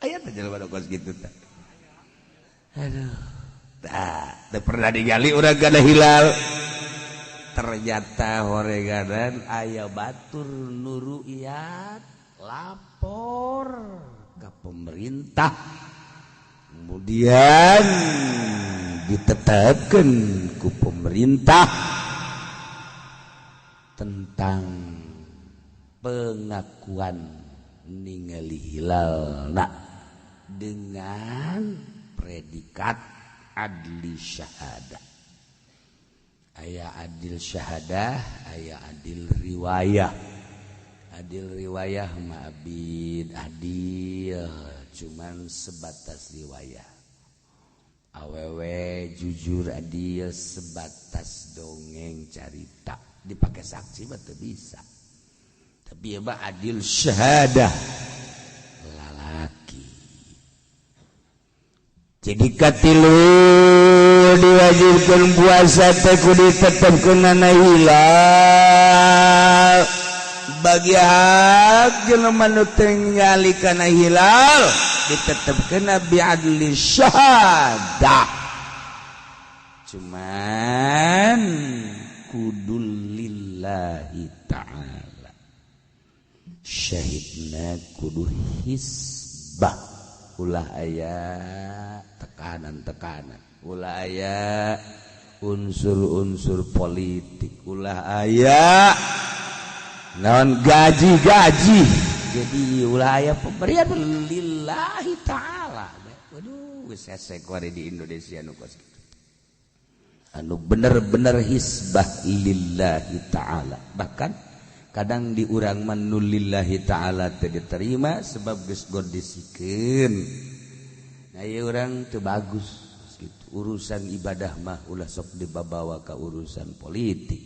Aya teh jelema nu kos kitu teh. Aduh. Teu pernah digali urang kana hilal. Ternyata horeganan aya batur nu ru'yat lapor ke pemerintah. Kemudian ditetapkan ku pemerintah tentang pengakuan ningali hilal dengan predikat adli syahadah. Aya adil syahadah, aya adil riwayah. Adil riwayah mah abid adil cuman sebatas riwayah. Awewe jujur adil sebatas dongeng carita. Dipakai saksi mah teu bisa. Tapi ya mah adil syahadah lalaki. Jadi katilu diwajibkan puasa teh kudu ditetepkeun kana hilal. Bagi hak jelema nu teu ningali kana hilal ditetepkeun bi adli syahadah. Cuman kudu lillahi ta'ala. Syahidna kudu hisbah. Ulah aya tekanan-tekanan, ulah aya unsur-unsur politik, ulah aya naon gaji-gaji. Jadi ulah aya pemberian lillahi ta'ala. Waduh, geus esek wari di Indonesia nu kos kitu. Anu bener-bener hisbah lillahi ta'ala. Bahkan kadang di urang man nu lillahi ta'ala teu diterima sebab geus gondisikeun. Nah ieu urang teu bagus gitu. Urusan ibadah mah ulah sok dibawa ka urusan politik.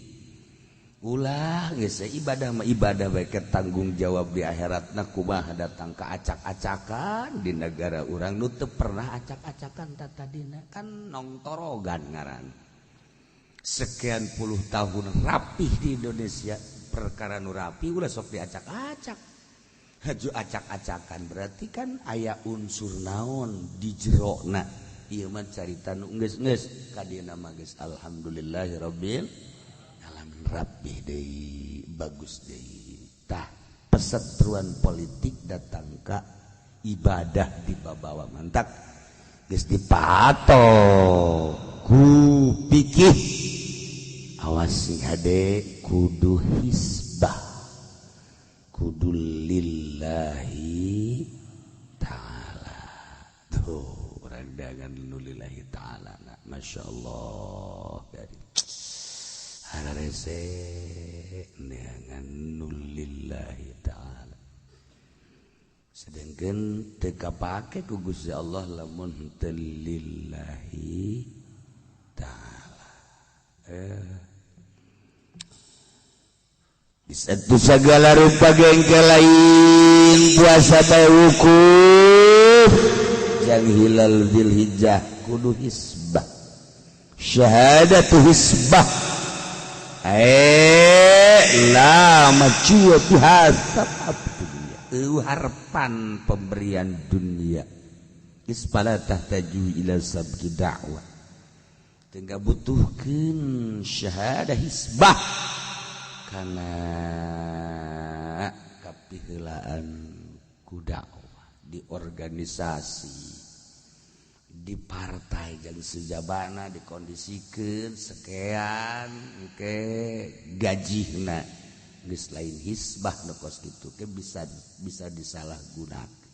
Ulah geus ibadah mah ibadah bae ke tanggung jawab di akhiratna kumaha datang ka acak-acakan di negara urang nu teu pernah acak-acakan tadina kan nongtorogan ngaran. Sekian puluh tahun rapih di Indonesia perkara nu rapi ulah sok diacak-acak. Haju acak-acakan berarti kan aya unsur naon di jerona. Ieu mah carita nu geus-geus kadina mah geus alhamdulillahirabbil alamin rapih deui bagus deui. Tah pesetruan politik datang ka ibadah dibawa mantak geus dipato ku pikih awas sing hade kudu hisbah kudu lillahi ta'ala. Tuh randangan lillahi ta'ala nah, Masya Allah dari hararese neangan lillahi ta'ala sedangkan teka pake ku Gusti Allah lamun teu lillahi ta'ala. Satu segala rupa gengkel lain puasa bae wukuf jang hilal dzulhijjah kudu hisbah syahadatu hisbah la maciya bihasab dunia harapan pemberian dunia isbala tahtaju ila sabqi da'wah tengah butuhkeun syahadah hisbah karena kapiheulaan ku dakwah di organisasi di partai jeung sejabana dikondisikeun sekean ke gajihna geus lain hisbah nu kos kitu ke bisa disalahgunakeun.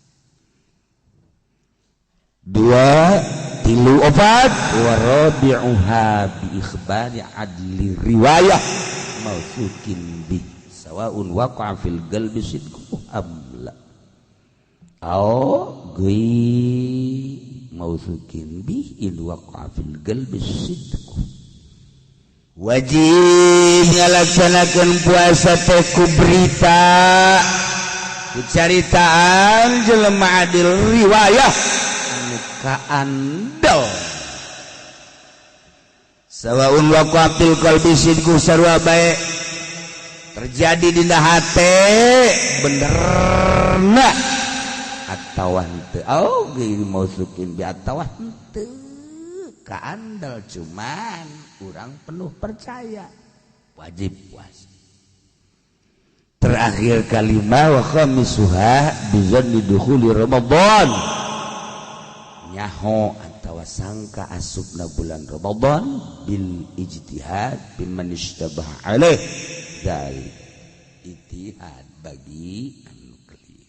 2 3 4 warabi'uha bi ikhbari adli riwayah mausukin bi sawaun waqa'a fil qalbi sidqu amla au ghi mausukin bi in waqa'a fil qalbi sidqu. Wajib ngalaksanakeun puasa teh ku berita ku caritaan jelema adil riwayah anu kaandel sawaun waqatil qalbi sidqu sarwa bae terjadi di hate benerna atawa henteu ge mausukin bi atawa henteu kaandel cuman urang penuh percaya wajib puasa terakhir kalimah wa khamisuha bizanni dukhuli ramadan nyaho atawa sangka asupna bulan ramadan bil ijtihad biman istabah alaih dari ijtihad bagi anu keliru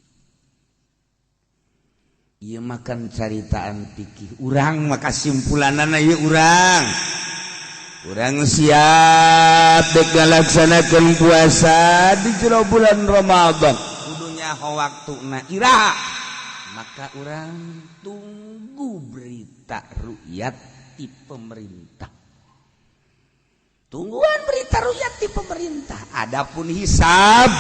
ieu makan caritaan pikih urang maka simpulanana ieu urang siap dek ngalaksanakeun puasa di jero bulan Ramadan kudu nyaho waktuna iraha maka urang tunggu berita ru'yat di pemerintah tungguan berita ru'yat di pemerintah adapun hisab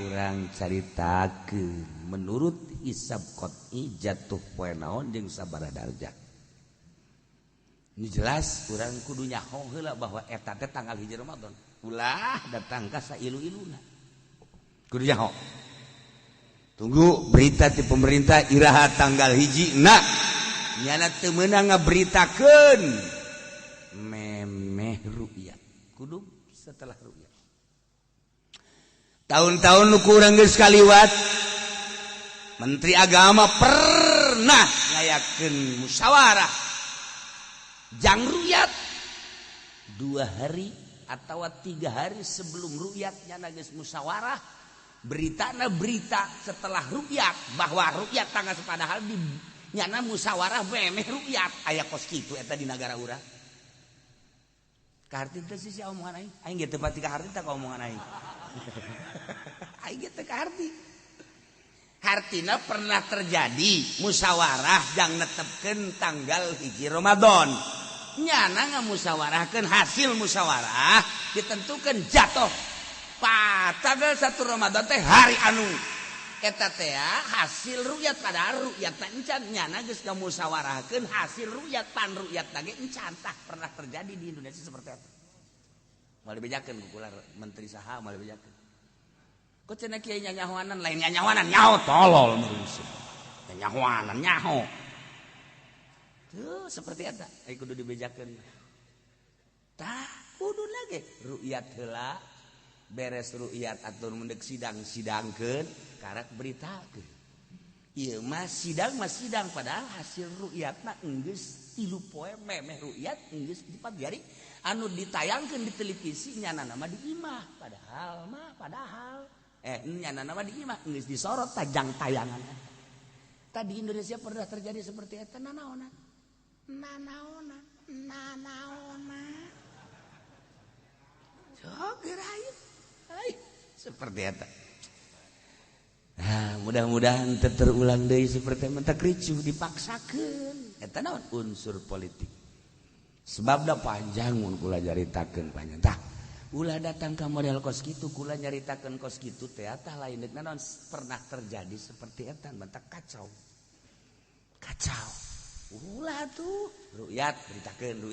urang caritakeun menurut hisab qot'i jatuh poe naon jeung sabaraha darajat ini jelas urang kudu nyaho heula bahwa eta teh tanggal hiji Ramadan ulah datang ka sailu-iluna kudu nyaho tunggu berita di pemerintah iraha tanggal hiji na nyana teu meunang ngaberitakeun memeh ru'yat kudu setelah ru'yat tahun-tahun nu urang geus kaliwat Menteri Agama pernah ngayakeun musyawarah jang ru'yat 2 hari atau 3 hari sebelum ru'yatnya geus musyawarah beritana berita setelah ru'yat bahwa ru'yat tanggal padahal di nyana musyawarah memeh ru'yat aya kos kitu eta di negara urang kaharti teh sih omongan aing ge teu pati kaharti teh omongan aing aing ge teu kaharti hartina pernah terjadi musyawarah jang netepkeun tanggal hiji Ramadan nyana ngamusyawarahkeun hasil musyawarah ditentukan jatuh tanggal 1 Ramadan teh hari anu eta teh hasil ru'yat padahal ru'yat teh encan nyana geus ngamusyawarahkeun hasil ru'yat pan ru'yat ge encan tah pernah terjadi di Indonesia seperti itu moal dibejakeun ku kula menteri saha moal dibejakeun kok cenah kieu nyanyahoanan lain nyanyahoanan nyaho tolol manusia nyanyahoanan nyaho tuh seperti eta ai kudu dibejakeun tah kudu lagi ru'yat heula beres ru'yat atur mendek sidang-sidangkeun karak beritakeun ieu mah sidang padahal hasil ru'yatna geus 3 poe memeh ru'yat geus 4 hari anu ditayangkeun di televisi nyana nama di imah padahal nyana nama di imah geus disorot tajang tayangan tadi Indonesia pernah terjadi seperti eta nanaona seperti eta nah mudah-mudahan teu terulang deui seperti mentak ricuh dipaksakeun eta naon unsur politik sebabna panjang mun kula nyaritakeun panjang tah ulah datang ka model kos kitu kula nyaritakeun kos kitu teh tah lain deuk naon pernah terjadi seperti eta mentak kacau ulah tuh ru'yat beritakeun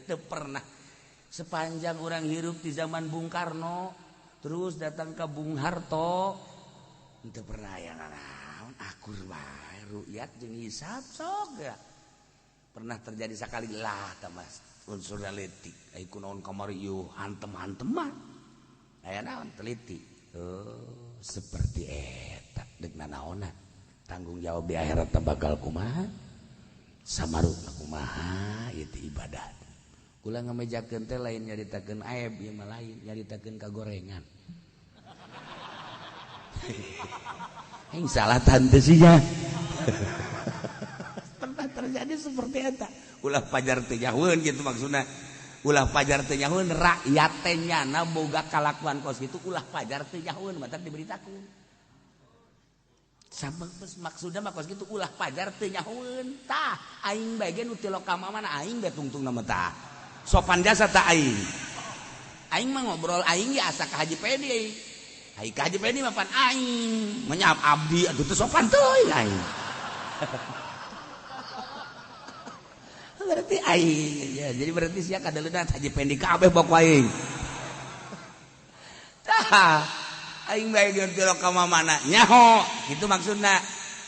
teu pernah sepanjang orang hirup di zaman Bung Karno terus datang ke Bung Harto teu pernah aya naon akur bae ru'yat jeung hisab sok ya pernah terjadi sakali lah tah Mas unsur politik ai kunaon kamari ieu hantem-hanteman aya naon teliti seperti eta deuk nanaonna tanggung jawab di akhirat teh bakal kumaha samarutna kumaha ieu teh ibadah kula ngamejakeun teh lain nyaritakeun aib ieu mah lain nyaritakeun kagorengan aing salah tante sih ya pernah terjadi seperti eta ulah pajar teu nyahoeun kitu maksudna ulah pajar teu nyahoeun rakyat teh nyana boga kalakuan kos kitu ulah pajar teu nyahoeun mah diberitakeun sama maksudnya mah kos kitu ulah pajar teu nyahoeun tah aing bae ge nu ti loka mana aing ge tungtungna mah tah sopan jasa tah aing mah ngobrol aing ge asa ka Haji Pedi ai ka Haji Pedi mah pan aing menyap abdi atuh teu sopan teuing aing Berarti aing ya, jadi berarti sia kadaleuna haji pendi kabeh bok aing. Tah, aing bae ngerti ka mamana nyaho, gitu maksudna.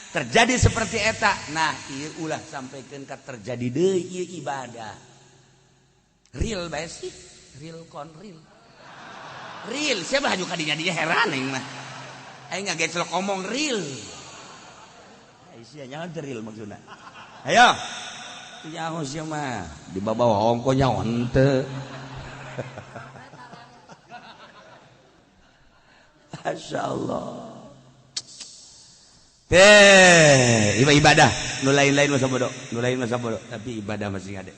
Terjadi seperti eta. Nah, ieu ulah sampaikeun ka terjadi deui ieu ibadah. Real bae sih, real kon real. Real, siapa haju kadinya dia heran aing mah. Aing ngageclok omong real. Ai sia nyaho teh real maksudna. Ayo. Nyaho sia mah di bawah hongko nyaho henteu. Masyaallah. Ibadah nu lain-lain mah sabodo, nu lain mah sabodo, tapi ibadah masih ngade.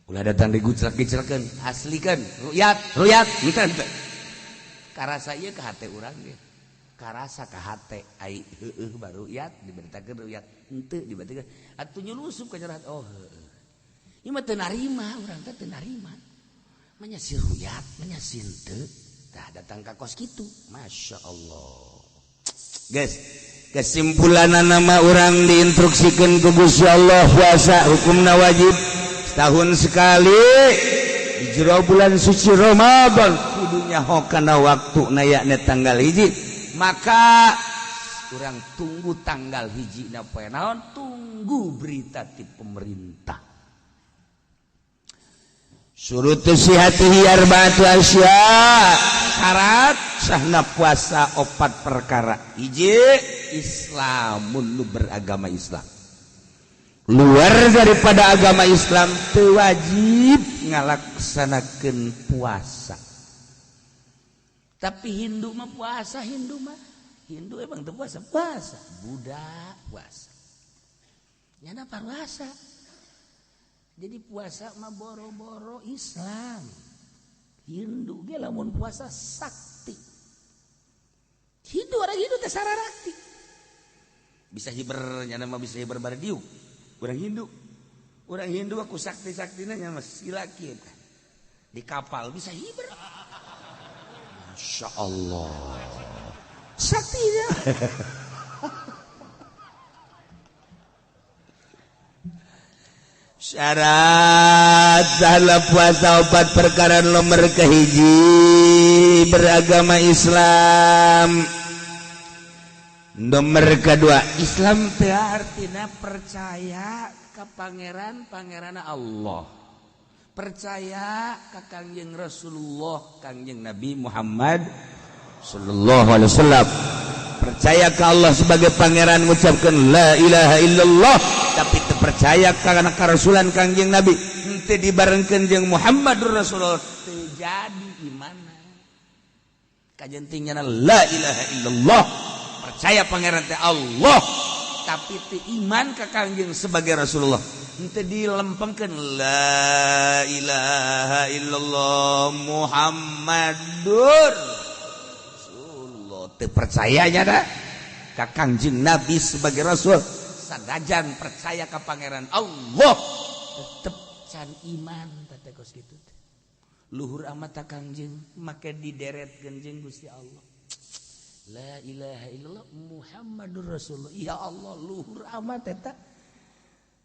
Ulah datang diguclak-giclakeun, aslikeun, ruyat henteu. Karasa ieu ka hate urang ge. Karasa ka hate ai heueuh baru ruyat diberitakeun ruyat henteu diberitakeun. Atuh nyulusup ka nyerat oh heueuh. Ieu mah teu narima, urang teh teu narima. Manya si ruyat, manya si henteu. Tah datang ka kos kitu. Masyaallah. Guys, kesimpulan nama orang diinstruksikan ke Gusti Allah puasa hukumna wajib setahun sekali di jero bulan suci Ramadan kudunya hokana waktu nayakna tanggal hiji maka orang tunggu tanggal hiji na poe naon tunggu berita ti pemerintah surut sihatihi arba'atu asya syarat sahna puasa 4 perkara. Hiji Islamun lu beragama Islam. Luar daripada agama Islam teu wajib ngalaksanakeun puasa. Tapi Hindu mah puasa, Hindu emang teu puasa, puasa. Buddha puasa. Nyana puasa. Jadi puasa mah boro-boro Islam. Hindu ge lamun puasa sakti. Hindu orang Hindu teh sararakti. Bisa hiber nya mah bisa hiber bardiuk. Urang Hindu. Urang Hindu aku sakti-saktina nya mah sila kieu. Di kapal bisa hiber. Masyaallah. Saktinya. Syarat salah puasa 4 perkara nomor kahiji beragama Islam. Nomor kedua Islam teh artina percaya ka pangeran Allah. Percaya ka Kangjeng Rasulullah, Kangjeng Nabi Muhammad sallallahu alaihi wasallam. Percaya ke Allah sebagai pangeran mengucapkan la ilaha illallah tapi terpercaya karena karasulan Kangjeng Nabi henteu dibarengkeun jeung Muhammadur Rasulullah terjadi iman. Kajentingna la ilaha illallah percaya pangeran teh Allah tapi teu iman ka Kangjeng sebagai Rasulullah henteu dilempengkeun la ilaha illallah Muhammadur percayanya dah ka Kangjeng Nabi sebagai Rasul sadajan percaya ka pangeran Allah tetep can iman teh kos kitu luhur amat ka Kangjeng make dideretkeun jeung Gusti Allah la ilaha illallah Muhammadur Rasulullah ya Allah luhur amat eta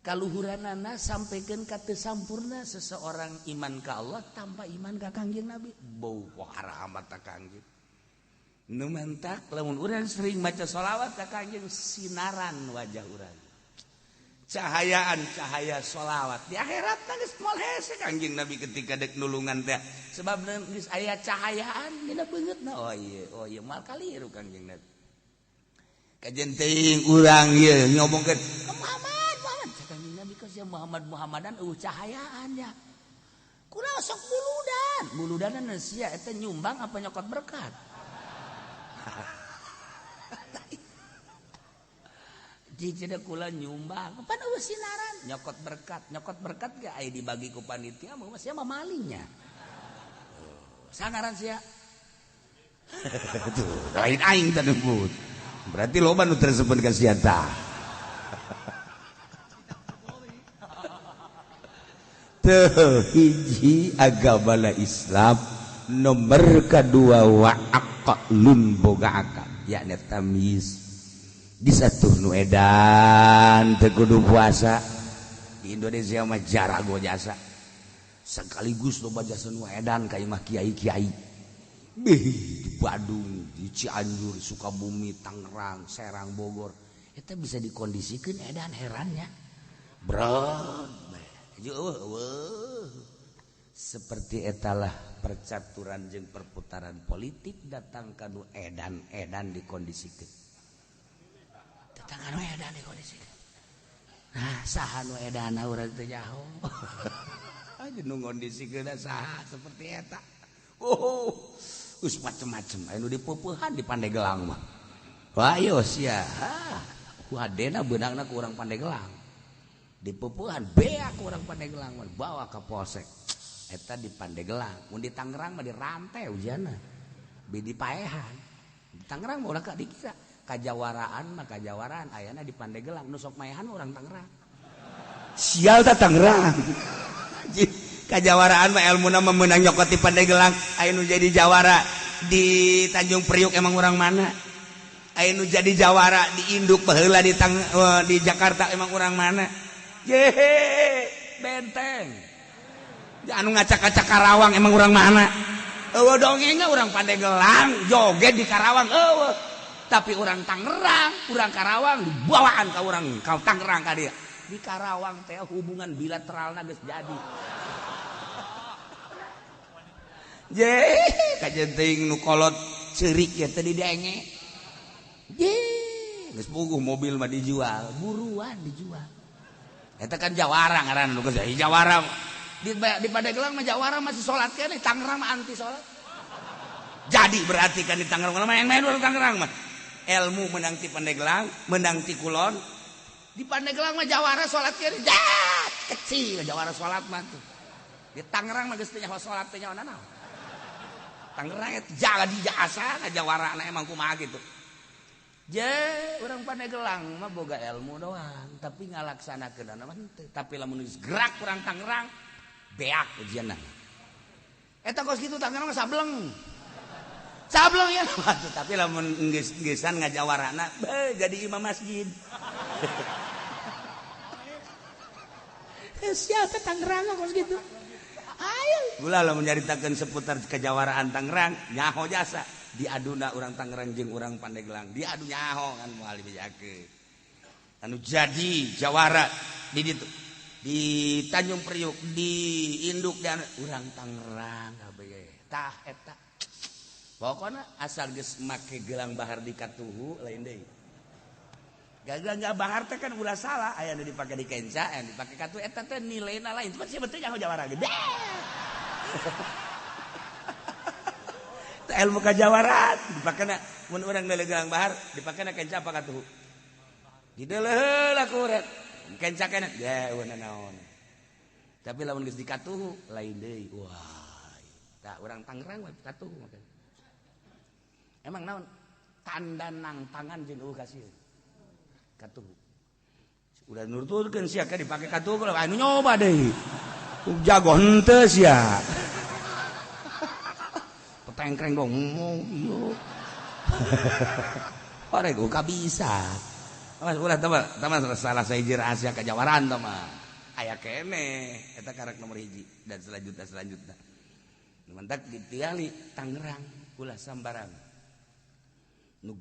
kaluhuranana sampaikeun ka teu sampurna seseorang iman ka Allah tanpa iman ka Kangjeng Nabi bau wahara amat ka Kangjeng nu mantak lamun urang sering maca sholawat ka Kangjeng sinaran wajah urang cahayaan cahaya sholawat di akhirat geus moal hese Kangjeng Nabi ketika dek nulungan teh sebab geus aya cahayaan dina beungeutna oh iya moal kaliru Kangjeng Nabi kajenting urang ieu ngomongkeun Muhammad Kangjeng Nabi ka sia Muhammadan cahayaan ya kunaon sok buludanan sia eta nyumbang apa nyokot berkat di cedek kula nyumbang pan eueuh sinaran nyokot berkat ge aya dibagi ku panitia mah sia mah malingnya sangaran sia tuh lain aing teh nyebut berarti loba nu tersebut ka sia tah teu hiji agama Islam nomor kedua wa aqlun boga akal yakni tamyiz di satu nu edan teu kudu puasa di Indonesia mah jarago jasa sekaligus loba jasa nu edan ka imah kiai-kiai beh di Bandung di Cianjur Sukabumi Tangerang Serang Bogor eta bisa dikondisikeun edan herannya berat seperti etalah percaturan jeung perputaran politik datang ka nu edan-edan dikondisikeun datang ka nu edan dikondisikeun nah saha nu edan urang teu nyaho aja nu ngondisikeun saha seperti eta us macem-macem anu dipeupuhan di Pandeglang mah wah yo sia wadena beunangna ku urang Pandeglang dipeupuhan beak ku urang Pandeglang mah bawa ka polsek eta di Pandeglang mun di Tangerang mah di rantai ujianna di paehan di Tangerang mah ulah ka dikira kajawaraan mah kajawaraan ayana di Pandeglang nu sok maehan urang Tangerang sial ta Tangerang kajawaraan mah elmuna meunang nyokot di Pandeglang aya nu jadi jawara di Tanjung Priuk emang urang mana aya nu jadi jawara di Induk baheula di Jakarta emang urang mana yehe benteng anu ngacak-ngacak Karawang emang urang mana eueuh dongengna urang Pandeglang joget di Karawang eueuh tapi urang Tangerang urang Karawang dibawaan ka urang ka Tangerang ka dia di Karawang teh hubungan bilateralna geus jadi je kajenting nu kolot ceurik ya teh didenge je geus puguh mobil mah dijual buruan dijual eta kan jawara ngaranna nu geus jawara di Pandeglang mah jawara masih salat keneh Tangerang mah anti salat jadi berarti kan di Tangerang mah main-main urang Tangerang mah ilmu menang ti Pandeglang menang ti Kulon di Pandeglang mah jawara salat keneh kecil jawara salat mah tuh di Tangerang mah geus teu nyaho salat teh nyaho naon Tangerang eta jadi jasa ngajawarana emang kumaha gitu je urang Pandeglang mah boga ilmu doang tapi ngalaksanakeun mah henteu tapi lamun geus gerak urang Tangerang beak ujianna eta kos kitu Tangerang mah sableng ya tapi lamun geus-geusan ngajawarana jadi imam masjid siapa Tangerang kos gitu ayo ulah lamun nyaritakeun seputar kejawaraan Tangerang nyaho jasa diaduna urang Tangerang jeung urang Pandeglang diadu nyaho kan moal dibejakeun anu jadi jawara di ditu di Tanjung Priuk di Induk dan urang Tangerang kabeh tah eta pokona asal geus make gelang bahar di katuhu lain deui gagal bahar teh kan ulah salah aya nu dipake di kenca aya dipake katuhu eta teh nilaina lain tapi sia betul nyaho jawara gede ilmu kajawaran dipakena mun urang deuleu gelang bahar dipakena kenca apa katuhu dideuleuh lah ku urang kenca keneh ya naon tapi lamun geus di katuhu lain deui wah tah urang Tangerang mah katuhu mah emang naon tanda nang tangan jeung eueuh kasieun katuhu udah nuturkeun sia ka dipake katuhu kalau anu nyoba deui jago henteu sia petengkreng dong iyo orek uka bisa ulah teman salah sahiji rahasia kajawaran teman aya keneh eta karak nomor 1 dan selanjutnya mentak ditiali Tangerang ulah sambarang nu